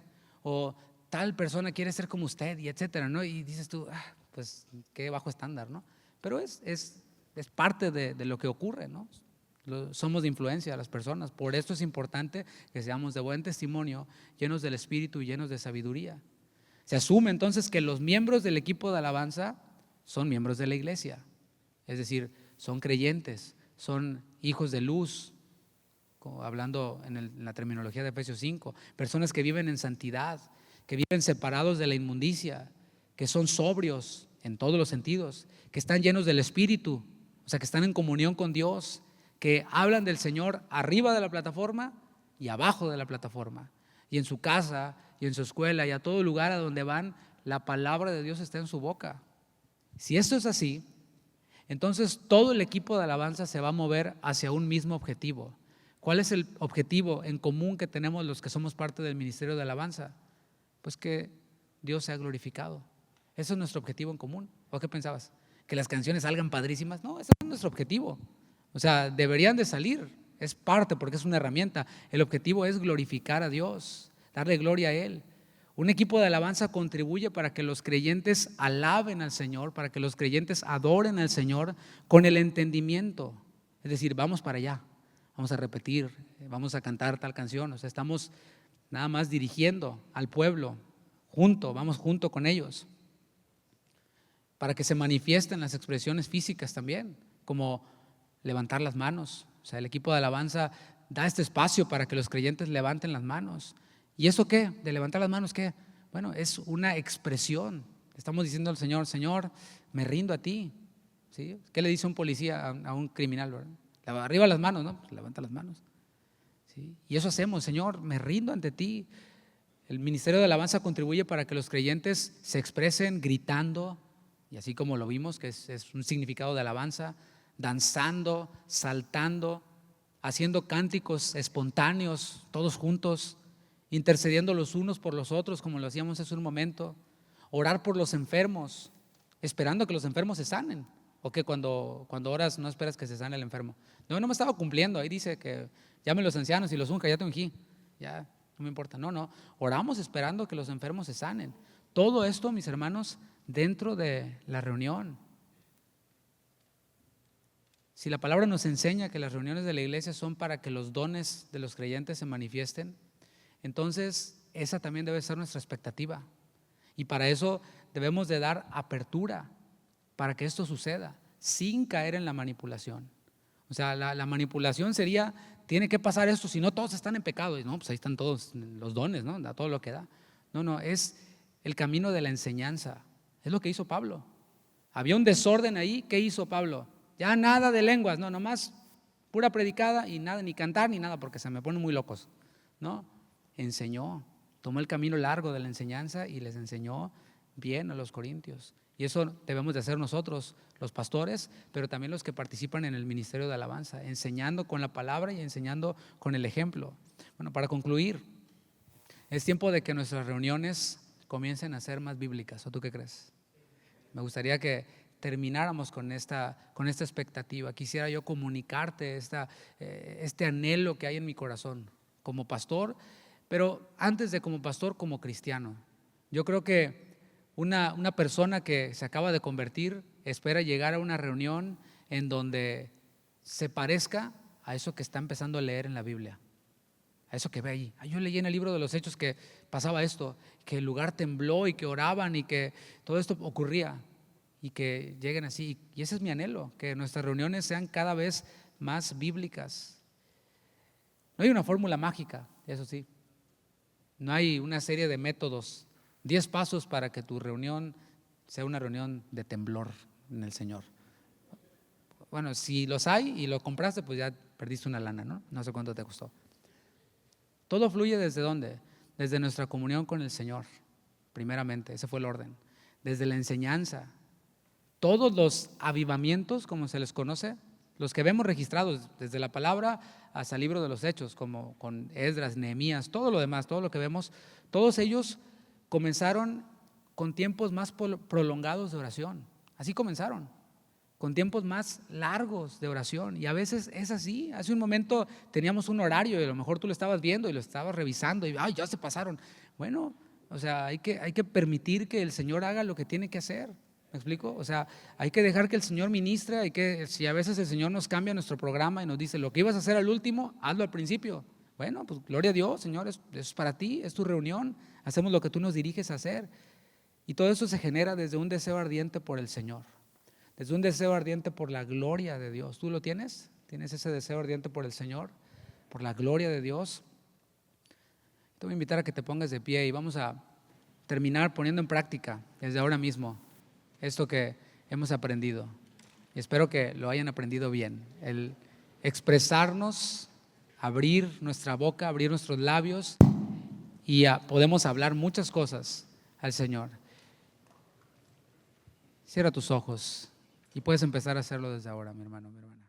o tal persona quiere ser como usted, y etcétera, ¿no? Y dices tú, pues qué bajo estándar, ¿no? Pero es parte de lo que ocurre, ¿no? Somos de influencia a las personas. Por esto es importante que seamos de buen testimonio, llenos del Espíritu y llenos de sabiduría. Se asume entonces que los miembros del equipo de alabanza son miembros de la iglesia, es decir, son creyentes, son hijos de luz, hablando en la terminología de Efesios 5, personas que viven en santidad, que viven separados de la inmundicia, que son sobrios en todos los sentidos, que están llenos del Espíritu, o sea, que están en comunión con Dios, que hablan del Señor arriba de la plataforma y abajo de la plataforma, y en su casa y en su escuela y a todo lugar a donde van, la palabra de Dios está en su boca. Si esto es así, entonces todo el equipo de alabanza se va a mover hacia un mismo objetivo. ¿Cuál es el objetivo en común que tenemos los que somos parte del ministerio de alabanza? Pues que Dios sea glorificado. Ese es nuestro objetivo en común. ¿O qué pensabas? ¿Que las canciones salgan padrísimas? No, ese es nuestro objetivo. O sea, deberían de salir. Es parte porque es una herramienta. El objetivo es glorificar a Dios, darle gloria a Él. Un equipo de alabanza contribuye para que los creyentes alaben al Señor, para que los creyentes adoren al Señor con el entendimiento. Es decir, vamos para allá, vamos a repetir, vamos a cantar tal canción. O sea, estamos nada más dirigiendo al pueblo, vamos junto con ellos, para que se manifiesten las expresiones físicas también, como levantar las manos. O sea, el equipo de alabanza da este espacio para que los creyentes levanten las manos. ¿Y eso qué? ¿De levantar las manos qué? Bueno, es una expresión. Estamos diciendo al Señor, Señor, me rindo a ti. ¿Sí? ¿Qué le dice un policía a un criminal, verdad? Arriba las manos, ¿no? Pues levanta las manos. ¿Sí? Y eso hacemos, Señor, me rindo ante ti. El ministerio de alabanza contribuye para que los creyentes se expresen gritando, y así como lo vimos, que es un significado de alabanza, danzando, saltando, haciendo cánticos espontáneos, todos juntos, intercediendo los unos por los otros, como lo hacíamos hace un momento, orar por los enfermos, esperando que los enfermos se sanen. ¿O que cuando oras no esperas que se sane el enfermo? No me estaba cumpliendo. Ahí dice que llame a los ancianos y los unja, ya te ungí. Ya, no me importa. No, oramos esperando que los enfermos se sanen. Todo esto, mis hermanos, dentro de la reunión. Si la palabra nos enseña que las reuniones de la iglesia son para que los dones de los creyentes se manifiesten, entonces esa también debe ser nuestra expectativa. Y para eso debemos de dar apertura para que esto suceda, sin caer en la manipulación. O sea, la manipulación sería, tiene que pasar esto, si no todos están en pecado. Y no, pues ahí están todos los dones, ¿no? Da todo lo que da. No, es el camino de la enseñanza. Es lo que hizo Pablo. Había un desorden ahí. ¿Qué hizo Pablo? Ya nada de lenguas, no, nomás pura predicada y nada, ni cantar ni nada, porque se me ponen muy locos. No, enseñó, tomó el camino largo de la enseñanza y les enseñó bien a los corintios. Y eso debemos de hacer nosotros, los pastores, pero también los que participan en el ministerio de alabanza, enseñando con la palabra y enseñando con el ejemplo. Bueno, para concluir, es tiempo de que nuestras reuniones comiencen a ser más bíblicas. ¿O tú qué crees? Me gustaría que termináramos con esta expectativa. Quisiera yo comunicarte este anhelo que hay en mi corazón como pastor, pero antes de como pastor, como cristiano. Yo creo que una persona que se acaba de convertir espera llegar a una reunión en donde se parezca a eso que está empezando a leer en la Biblia, a eso que ve ahí. Yo leí en el libro de los Hechos que pasaba esto, que el lugar tembló y que oraban y que todo esto ocurría, y que lleguen así. Y ese es mi anhelo, que nuestras reuniones sean cada vez más bíblicas. No hay una fórmula mágica, eso sí. No hay una serie de métodos, 10 pasos para que tu reunión sea una reunión de temblor en el Señor. Bueno, si los hay y lo compraste, pues ya perdiste una lana, ¿no? No sé cuánto te costó. Todo fluye ¿desde dónde? Desde nuestra comunión con el Señor, primeramente, ese fue el orden. Desde la enseñanza. Todos los avivamientos, como se les conoce, los que vemos registrados desde la palabra hasta el libro de los Hechos, como con Esdras, Nehemías, todo lo demás, todo lo que vemos, todos ellos comenzaron con tiempos más prolongados de oración. Así comenzaron, con tiempos más largos de oración. Y a veces es así. Hace un momento teníamos un horario y a lo mejor tú lo estabas viendo y lo estabas revisando y ya se pasaron. Bueno, o sea, hay que permitir que el Señor haga lo que tiene que hacer. ¿Me explico? O sea, hay que dejar que el Señor ministre. Si a veces el Señor nos cambia nuestro programa y nos dice, lo que ibas a hacer al último, hazlo al principio. Bueno, pues gloria a Dios, Señor, eso es para ti, es tu reunión, hacemos lo que tú nos diriges a hacer. Y todo eso se genera desde un deseo ardiente por el Señor, desde un deseo ardiente por la gloria de Dios. ¿Tú lo tienes? ¿Tienes ese deseo ardiente por el Señor, por la gloria de Dios? Te voy a invitar a que te pongas de pie y vamos a terminar poniendo en práctica desde ahora mismo esto que hemos aprendido. Y espero que lo hayan aprendido bien. El expresarnos, abrir nuestra boca, abrir nuestros labios y podemos hablar muchas cosas al Señor. Cierra tus ojos y puedes empezar a hacerlo desde ahora, mi hermano, mi hermana.